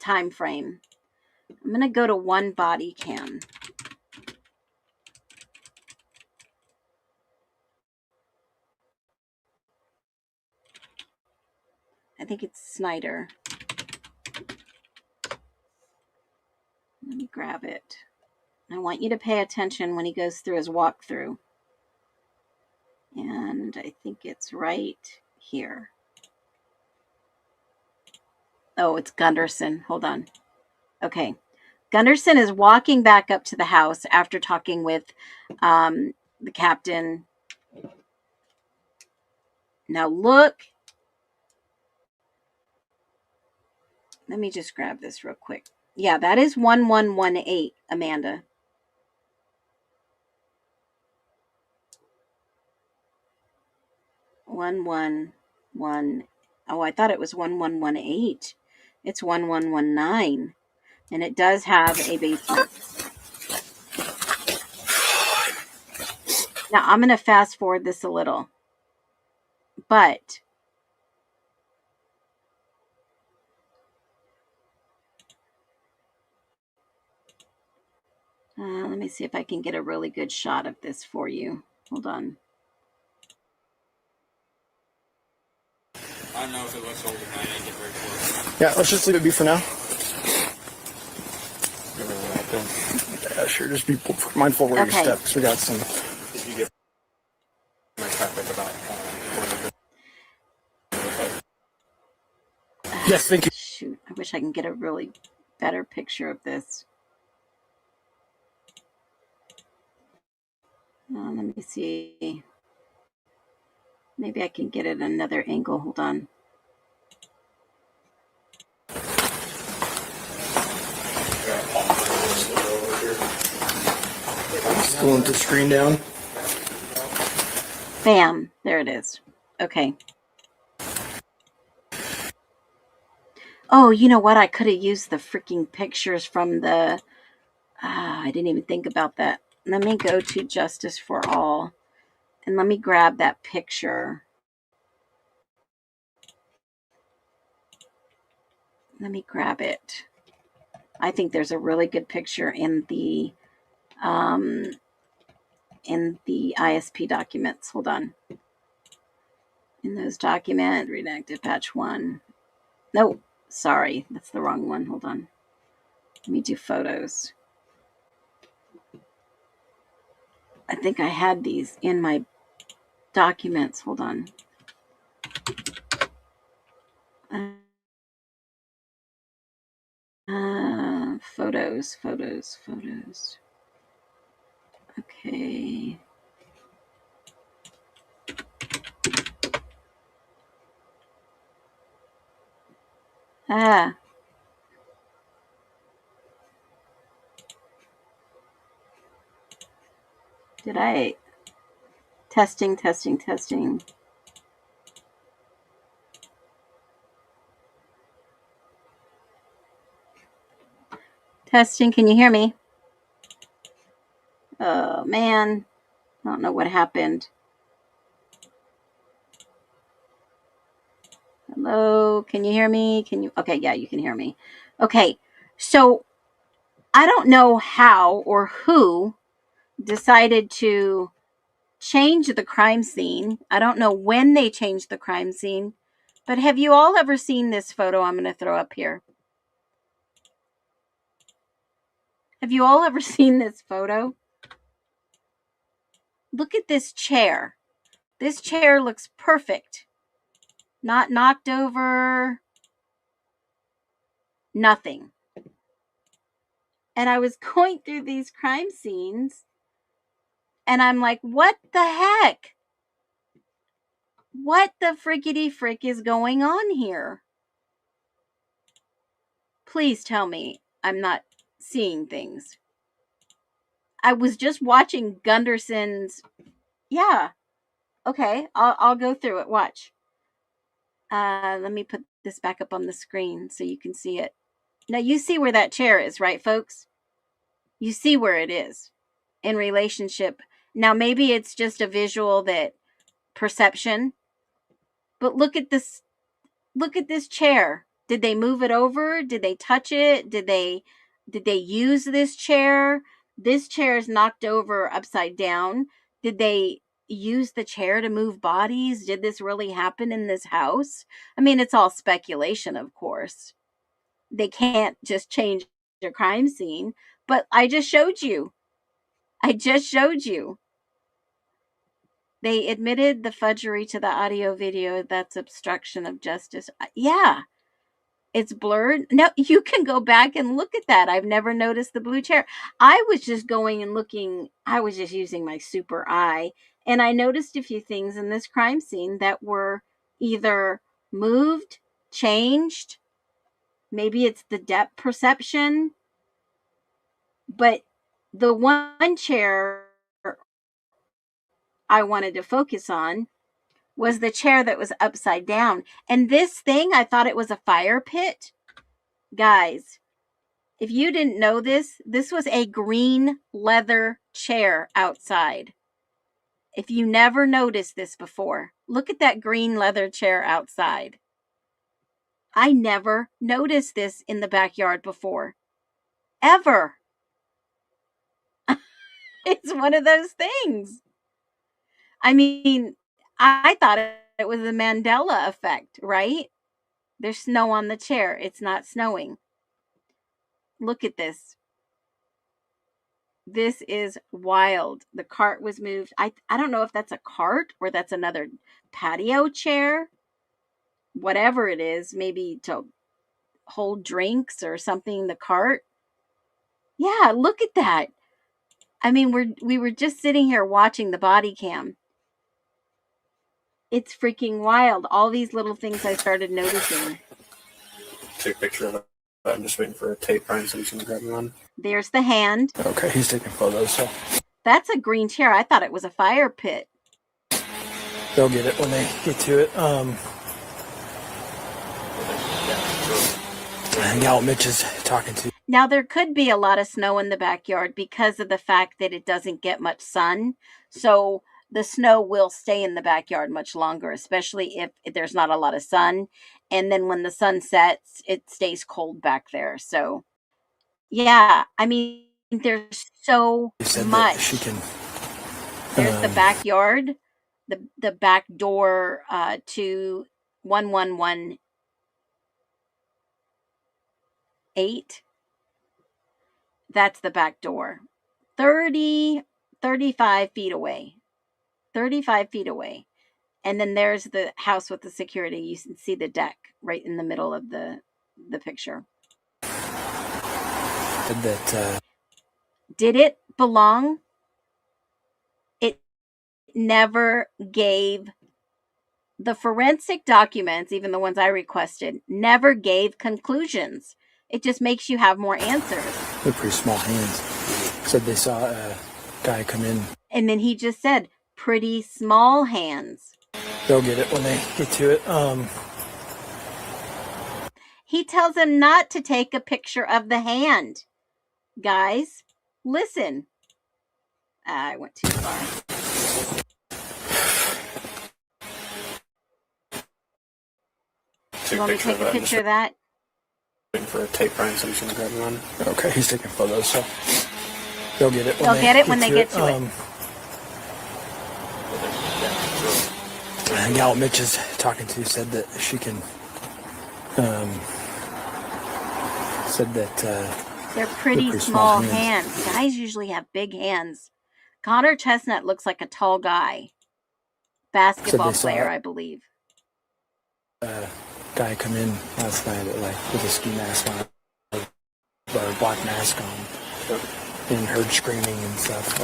time frame. I'm going to go to one body cam. I think it's Snyder. Let me grab it. I want you to pay attention when he goes through his walkthrough. And I think it's right here. Oh, it's Gunderson. Hold on. Okay. Gunderson is walking back up to the house after talking with the captain. Now look. Let me just grab this real quick. Yeah, that is 1118, Amanda. Oh, I thought it was 1118. It's 1119. And it does have a basement. Now I'm going to fast forward this a little. But let me see if I can get a really good shot of this for you. Hold on. I don't know if it looks older than I get very close. Yeah, let's just leave it be for now. Yeah, sure. Just be mindful where you step, because we got some. Did you get my traffic about Yes, thank you. Shoot, I wish I can get a really better picture of this. Let me see. Maybe I can get it another angle. Hold on. Pulling the screen down. Bam. There it is. Okay. Oh, you know what? I could have used the freaking pictures from the... I didn't even think about that. Let me go to Justice for All. And let me grab that picture. Let me grab it. I think there's a really good picture in the ISP documents. Hold on. In those documents, redacted patch 1. No, sorry, that's the wrong one. Hold on. Let me do photos. I think I had these in my documents. Hold on. Photos. Okay. Did I? Testing. Testing. Can you hear me? Oh, man. I don't know what happened. Hello? Can you hear me? Okay, yeah, you can hear me. Okay, so I don't know how or who decided to change the crime scene. I don't know when they changed the crime scene, but have you all ever seen this photo I'm going to throw up here? Have you all ever seen this photo? Look at this chair. This chair looks perfect. Not knocked over. Nothing. And I was going through these crime scenes and I'm like, what the heck? What the frickety frick is going on here? Please tell me I'm not seeing things. I was just watching Gunderson's. Yeah. Okay. I'll go through it. Watch. Let me put this back up on the screen so you can see it. Now you see where that chair is, right, folks? You see where it is in relationship. Now maybe it's just a visual that perception, but look at this. Look at this chair. Did they move it over? Did they touch it? Did they use this chair? This chair is knocked over upside down. Did they use the chair to move bodies? Did this really happen in this house? I mean, it's all speculation, of course. They can't just change their crime scene, but I just showed you. They admitted the fudgery to the audio video. That's obstruction of justice. Yeah. It's blurred. No, you can go back and look at that. I've never noticed the blue chair. I was just going and looking. I was just using my super eye. And I noticed a few things in this crime scene that were either moved, changed. Maybe it's the depth perception. But the one chair I wanted to focus on was the chair that was upside down. And this thing, I thought it was a fire pit. Guys, if you didn't know this, this was a green leather chair outside. If you never noticed this before, look at that green leather chair outside. I never noticed this in the backyard before. Ever. It's one of those things. I mean, I thought it was the Mandela effect, right? There's snow on the chair. It's not snowing. Look at this. This is wild. The cart was moved. I don't know if that's a cart or that's another patio chair. Whatever it is, maybe to hold drinks or something, the cart. Yeah, look at that. I mean, we were just sitting here watching the body cam. It's freaking wild. All these little things I started noticing. Take a picture of it. I'm just waiting for a tape prime so he's going to grab one. There's the hand. Okay, he's taking photos, so That's a green chair. I thought it was a fire pit. they'll get it when they get to it. Gal Mitch is talking to. Now, there could be a lot of snow in the backyard because of the fact that it doesn't get much sun. So the snow will stay in the backyard much longer, especially if there's not a lot of sun. And then when the sun sets, it stays cold back there. So, yeah, I mean, there's so much. She can. There's the backyard, the back door to 1118. That's the back door. 35 feet away. 35 feet away. And then there's the house with the security. You can see the deck right in the middle of the picture. Did it belong? It never gave. The forensic documents, even the ones I requested, never gave conclusions. It just makes you have more answers. They're pretty small hands. Said they saw a guy come in. And then he just said, pretty small hands. They'll get it when they get to it. He tells him not to take a picture of the hand. Guys, listen. I went too far. You want me to take a picture of that? Waiting for a tape prime so he's going to grab one. Okay, he's taking photos, so they'll get it when they get to it. Gal Mitch is talking to said that she can. Said that they're pretty small hands. Guys usually have big hands. Connor Chestnut looks like a tall guy. Basketball player, I believe. Guy come in last night with a ski mask on, or a black mask on, and heard screaming and stuff,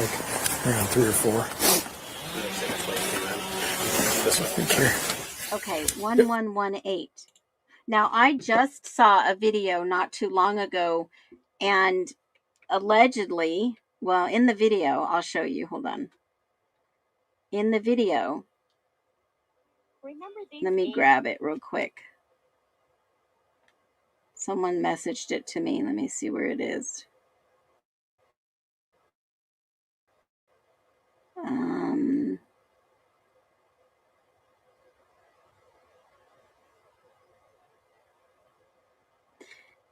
around 3 or 4. Okay, 1118. Now, I just saw a video not too long ago, and allegedly, well, in the video, I'll show you. Hold on. In the video, let me grab it real quick. Someone messaged it to me. Let me see where it is.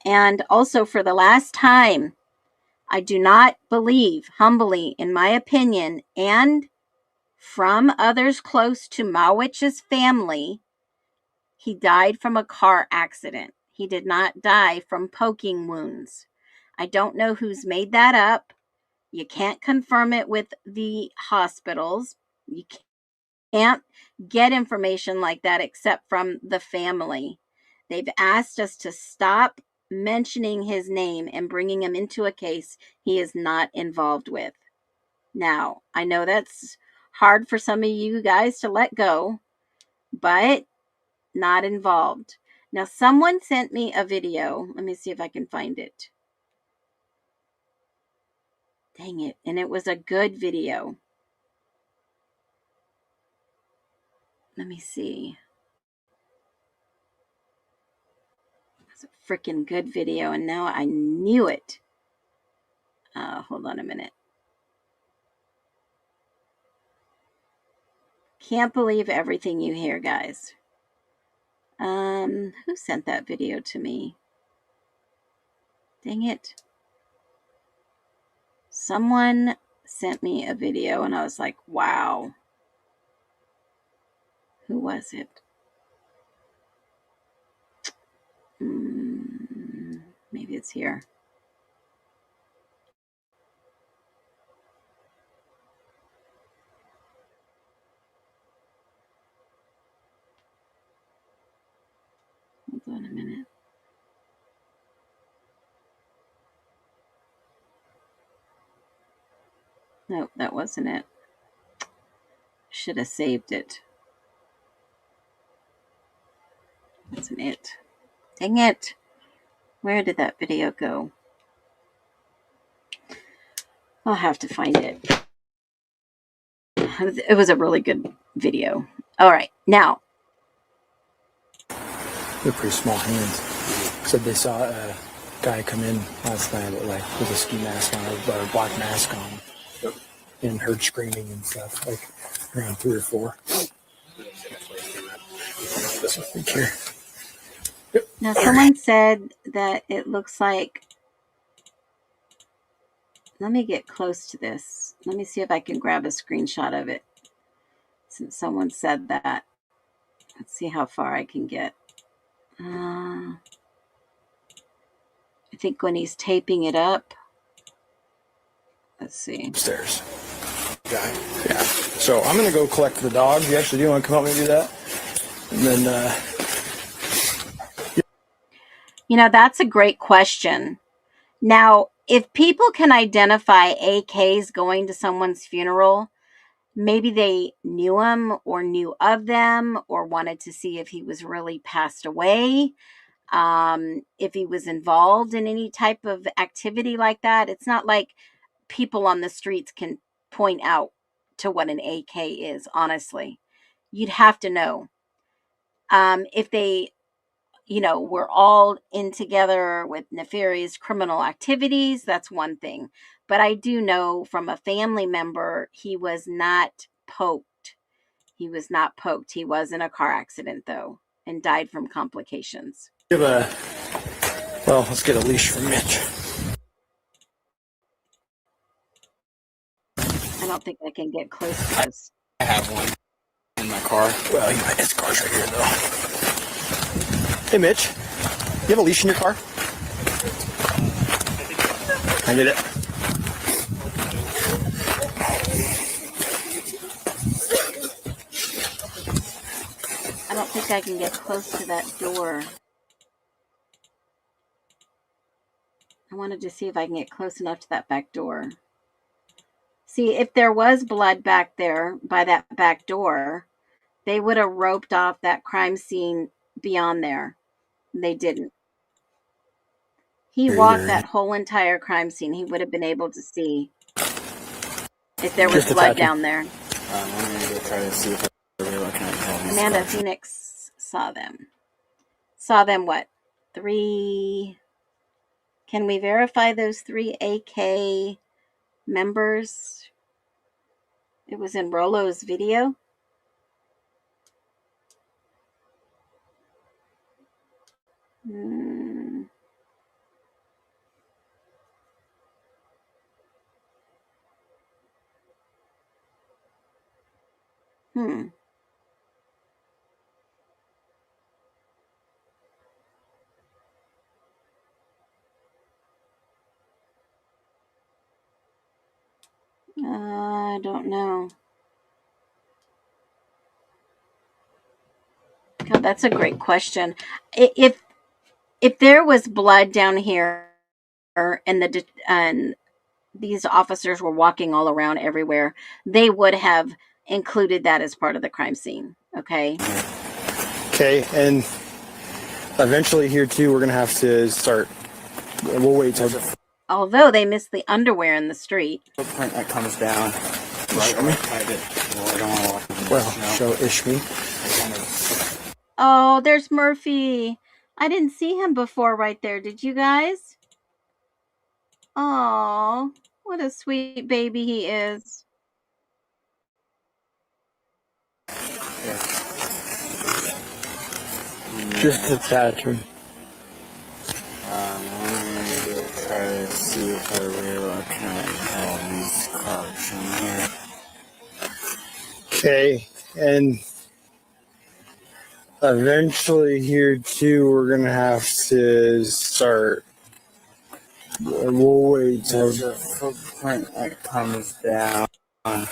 And also, for the last time, I do not believe, humbly, in my opinion, and from others close to Mawich's family, he died from a car accident. He did not die from poking wounds. I don't know who's made that up. You can't confirm it with the hospitals. You can't get information like that except from the family. They've asked us to stop mentioning his name and bringing him into a case he is not involved with. Now, I know that's hard for some of you guys to let go, but not involved. Now, someone sent me a video. Let me see if I can find it. Dang it. And it was a good video. Let me see. It's a freaking good video, and now I knew it. Hold on a minute. Can't believe everything you hear, guys. Who sent that video to me? Dang it. Someone sent me a video, and I was like, wow. Who was it? Maybe it's here. Hold on a minute. Nope, that wasn't it. Should have saved it. Wasn't it? Dang it. Where did that video go? I'll have to find it. It was a really good video. All right, now. They're pretty small hands. Said they saw a guy come in last night with a ski mask on or a black mask on. Yep. And heard screaming and stuff, like around 3 or 4. This one right here. Yep. Now, someone said that it looks like. Let me get close to this. Let me see if I can grab a screenshot of it. Since someone said that. Let's see how far I can get. I think when he's taping it up. Let's see. Upstairs. Guy. Yeah. So I'm going to go collect the dog. You actually do want to come help me do that? And then, that's a great question. Now, if people can identify AKs going to someone's funeral, maybe they knew him or knew of them or wanted to see if he was really passed away, if he was involved in any type of activity like that. It's not like people on the streets can point out to what an AK is, honestly. You'd have to know. If they, were all in together with nefarious criminal activities, that's one thing. But I do know from a family member, he was not poked. He was not poked. He was in a car accident, though, and died from complications. let's get a leash from Mitch. I don't think I can get close to this. I have one in my car. Well, his car's right here, though. Hey, Mitch, you have a leash in your car? I get it. I don't think I can get close to that door. I wanted to see if I can get close enough to that back door. See, if there was blood back there by that back door, they would have roped off that crime scene beyond there. They didn't. He walked that whole entire crime scene. He would have been able to see if there was blood down there. I'm going to go try to see if I really looking at Amanda Phoenix saw them. Saw them what? 3. Can we verify those 3 AK members? It was in Rolo's video. Hmm. I don't know. God, that's a great question. If there was blood down here, and these officers were walking all around everywhere, they would have included that as part of the crime scene. Okay. Okay, and eventually here too, we're gonna have to start. We'll wait till. Although they missed the underwear in the street. footprint that comes down right beside it. Well, I don't want to walk in Well, the show Ishmi. snow. Oh, there's Murphy. I didn't see him before right there. Did you guys? Oh, what a sweet baby he is. Just the pattern. I'm going to try to see if I really can have these cards in here. Okay, and eventually here too, we're gonna have to start. We'll wait till. There's a footprint that comes down right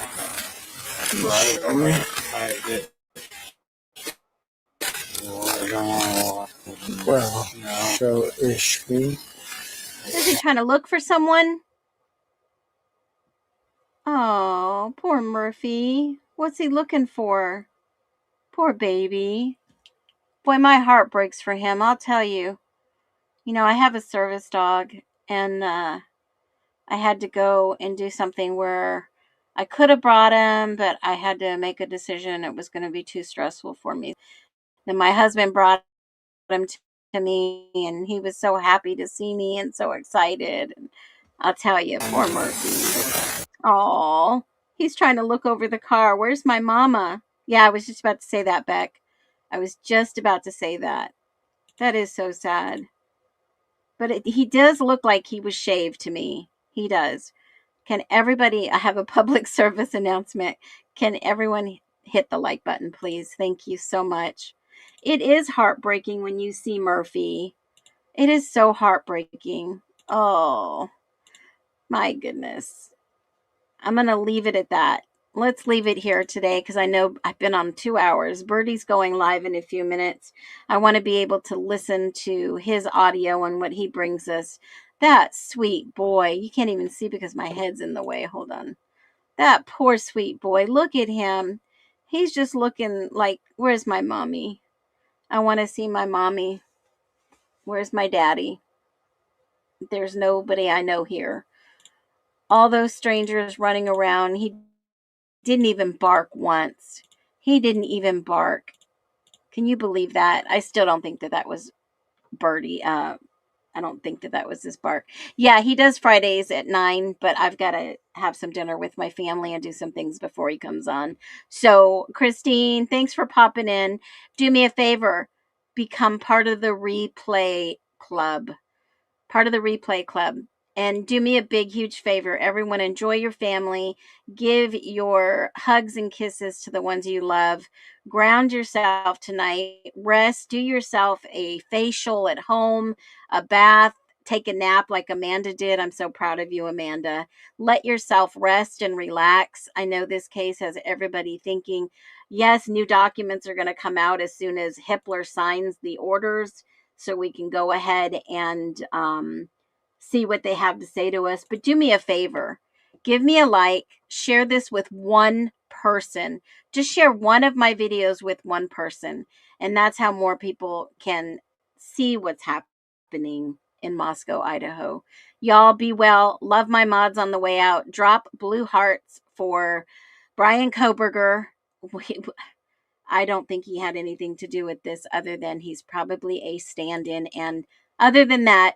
beside it. Well, I don't want to walk in the Well, snow. show Ishmi. Is he trying to look for someone? Oh, poor Murphy. What's he looking for? Poor baby. Boy, my heart breaks for him, I'll tell you. You know, I have a service dog, and I had to go and do something where I could have brought him, but I had to make a decision. It was going to be too stressful for me. Then my husband brought him to me, and he was so happy to see me and so excited. And I'll tell you, poor Murphy. Oh, he's trying to look over the car. Where's my mama? Yeah, I was just about to say that, Beck. I was just about to say that. That is so sad. But he does look like he was shaved to me. He does. Can everybody, I have a public service announcement. Can everyone hit the like button, please? Thank you so much. It is heartbreaking when you see Murphy. It is so heartbreaking. Oh, my goodness. I'm going to leave it at that. Let's leave it here today because I know I've been on 2 hours. Birdie's going live in a few minutes. I want to be able to listen to his audio and what he brings us. That sweet boy. You can't even see because my head's in the way. Hold on. That poor sweet boy. Look at him. He's just looking like, where's my mommy? I want to see my mommy. Where's my daddy? There's nobody I know here. All those strangers running around. He didn't even bark once. He didn't even bark. Can you believe that? I still don't think that that was Birdie. I don't think that that was his bark. Yeah, he does Fridays at 9, but I've got to have some dinner with my family and do some things before he comes on. So, Christine, thanks for popping in. Do me a favor. Become part of the replay club. Part of the replay club. And do me a big, huge favor. Everyone, enjoy your family. Give your hugs and kisses to the ones you love. Ground yourself tonight. Rest. Do yourself a facial at home, a bath. Take a nap like Amanda did. I'm so proud of you, Amanda. Let yourself rest and relax. I know this case has everybody thinking, yes, new documents are going to come out as soon as Hippler signs the orders, so we can go ahead and see what they have to say to us. But do me a favor. Give me a like. Share this with one person. Just share one of my videos with one person. And that's how more people can see what's happening in Moscow, Idaho. Y'all be well. Love my mods on the way out. Drop blue hearts for Brian Koberger. I don't think he had anything to do with this other than he's probably a stand-in. And other than that,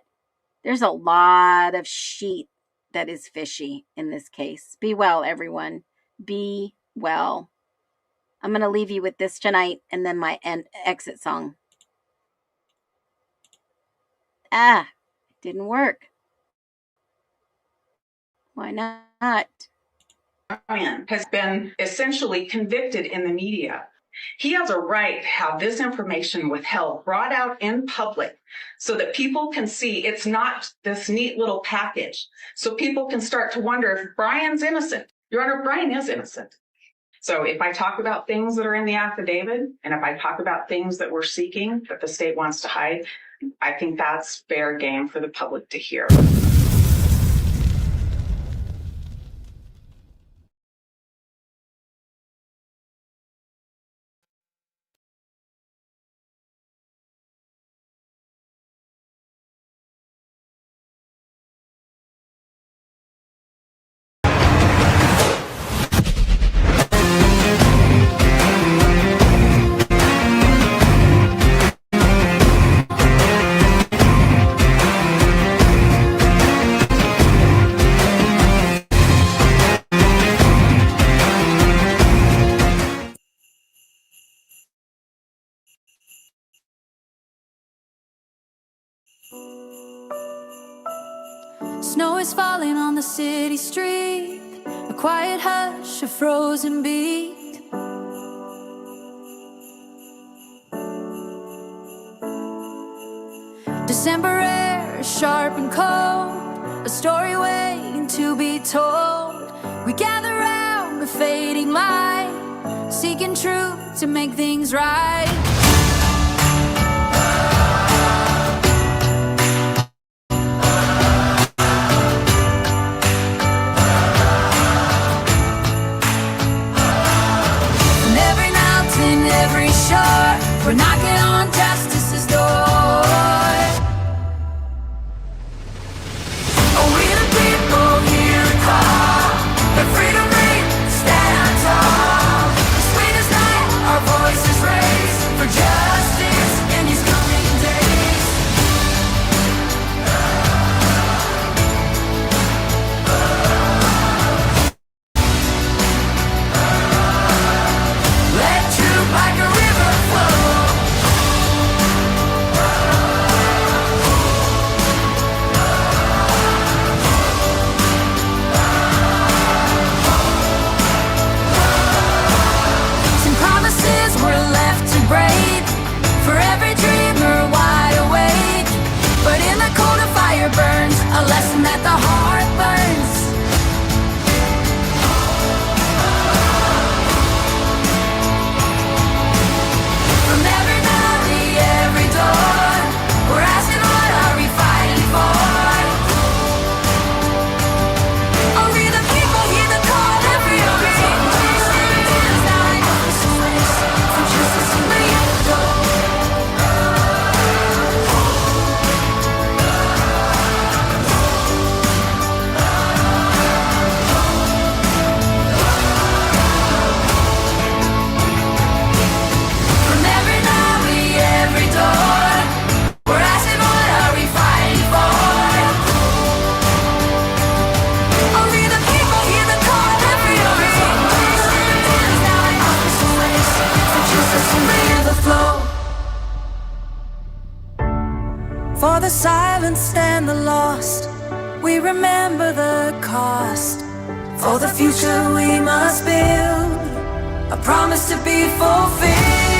there's a lot of sheet that is fishy in this case. Be well, everyone. Be well. I'm going to leave you with this tonight and then my exit song. Didn't work. Why not? Brian has been essentially convicted in the media. He has a right to have this information withheld, brought out in public so that people can see it's not this neat little package. So people can start to wonder if Brian's innocent. Your Honor, Brian is innocent. So if I talk about things that are in the affidavit, and if I talk about things that we're seeking that the state wants to hide, I think that's fair game for the public to hear. Snow is falling on the city street, a quiet hush, a frozen beat. December air, sharp and cold, a story waiting to be told. We gather round a fading light, seeking truth to make things right. shore. We're knocking on justice's door. Oh, we the people hear a call. The freedom ring, stand tall. The sweetest night, our voices raise for justice in these coming days. Let truth like a river flow. Some promises were left to break for every dreamer wide awake. But in the cold of fire burns a lesson that the heart learns. From every valley, every door, we're asking, what are we fighting for? Oh, we the people hear the call. Every change stands now in opposite ways for justice and from every valley, every door, we're asking, what are we fighting for? Oh, we the people hear the call. Every change stands now in opposite ways for justice and the flow. For the silenced and the lost, we remember the cost. For the future we must build a promise to be fulfilled.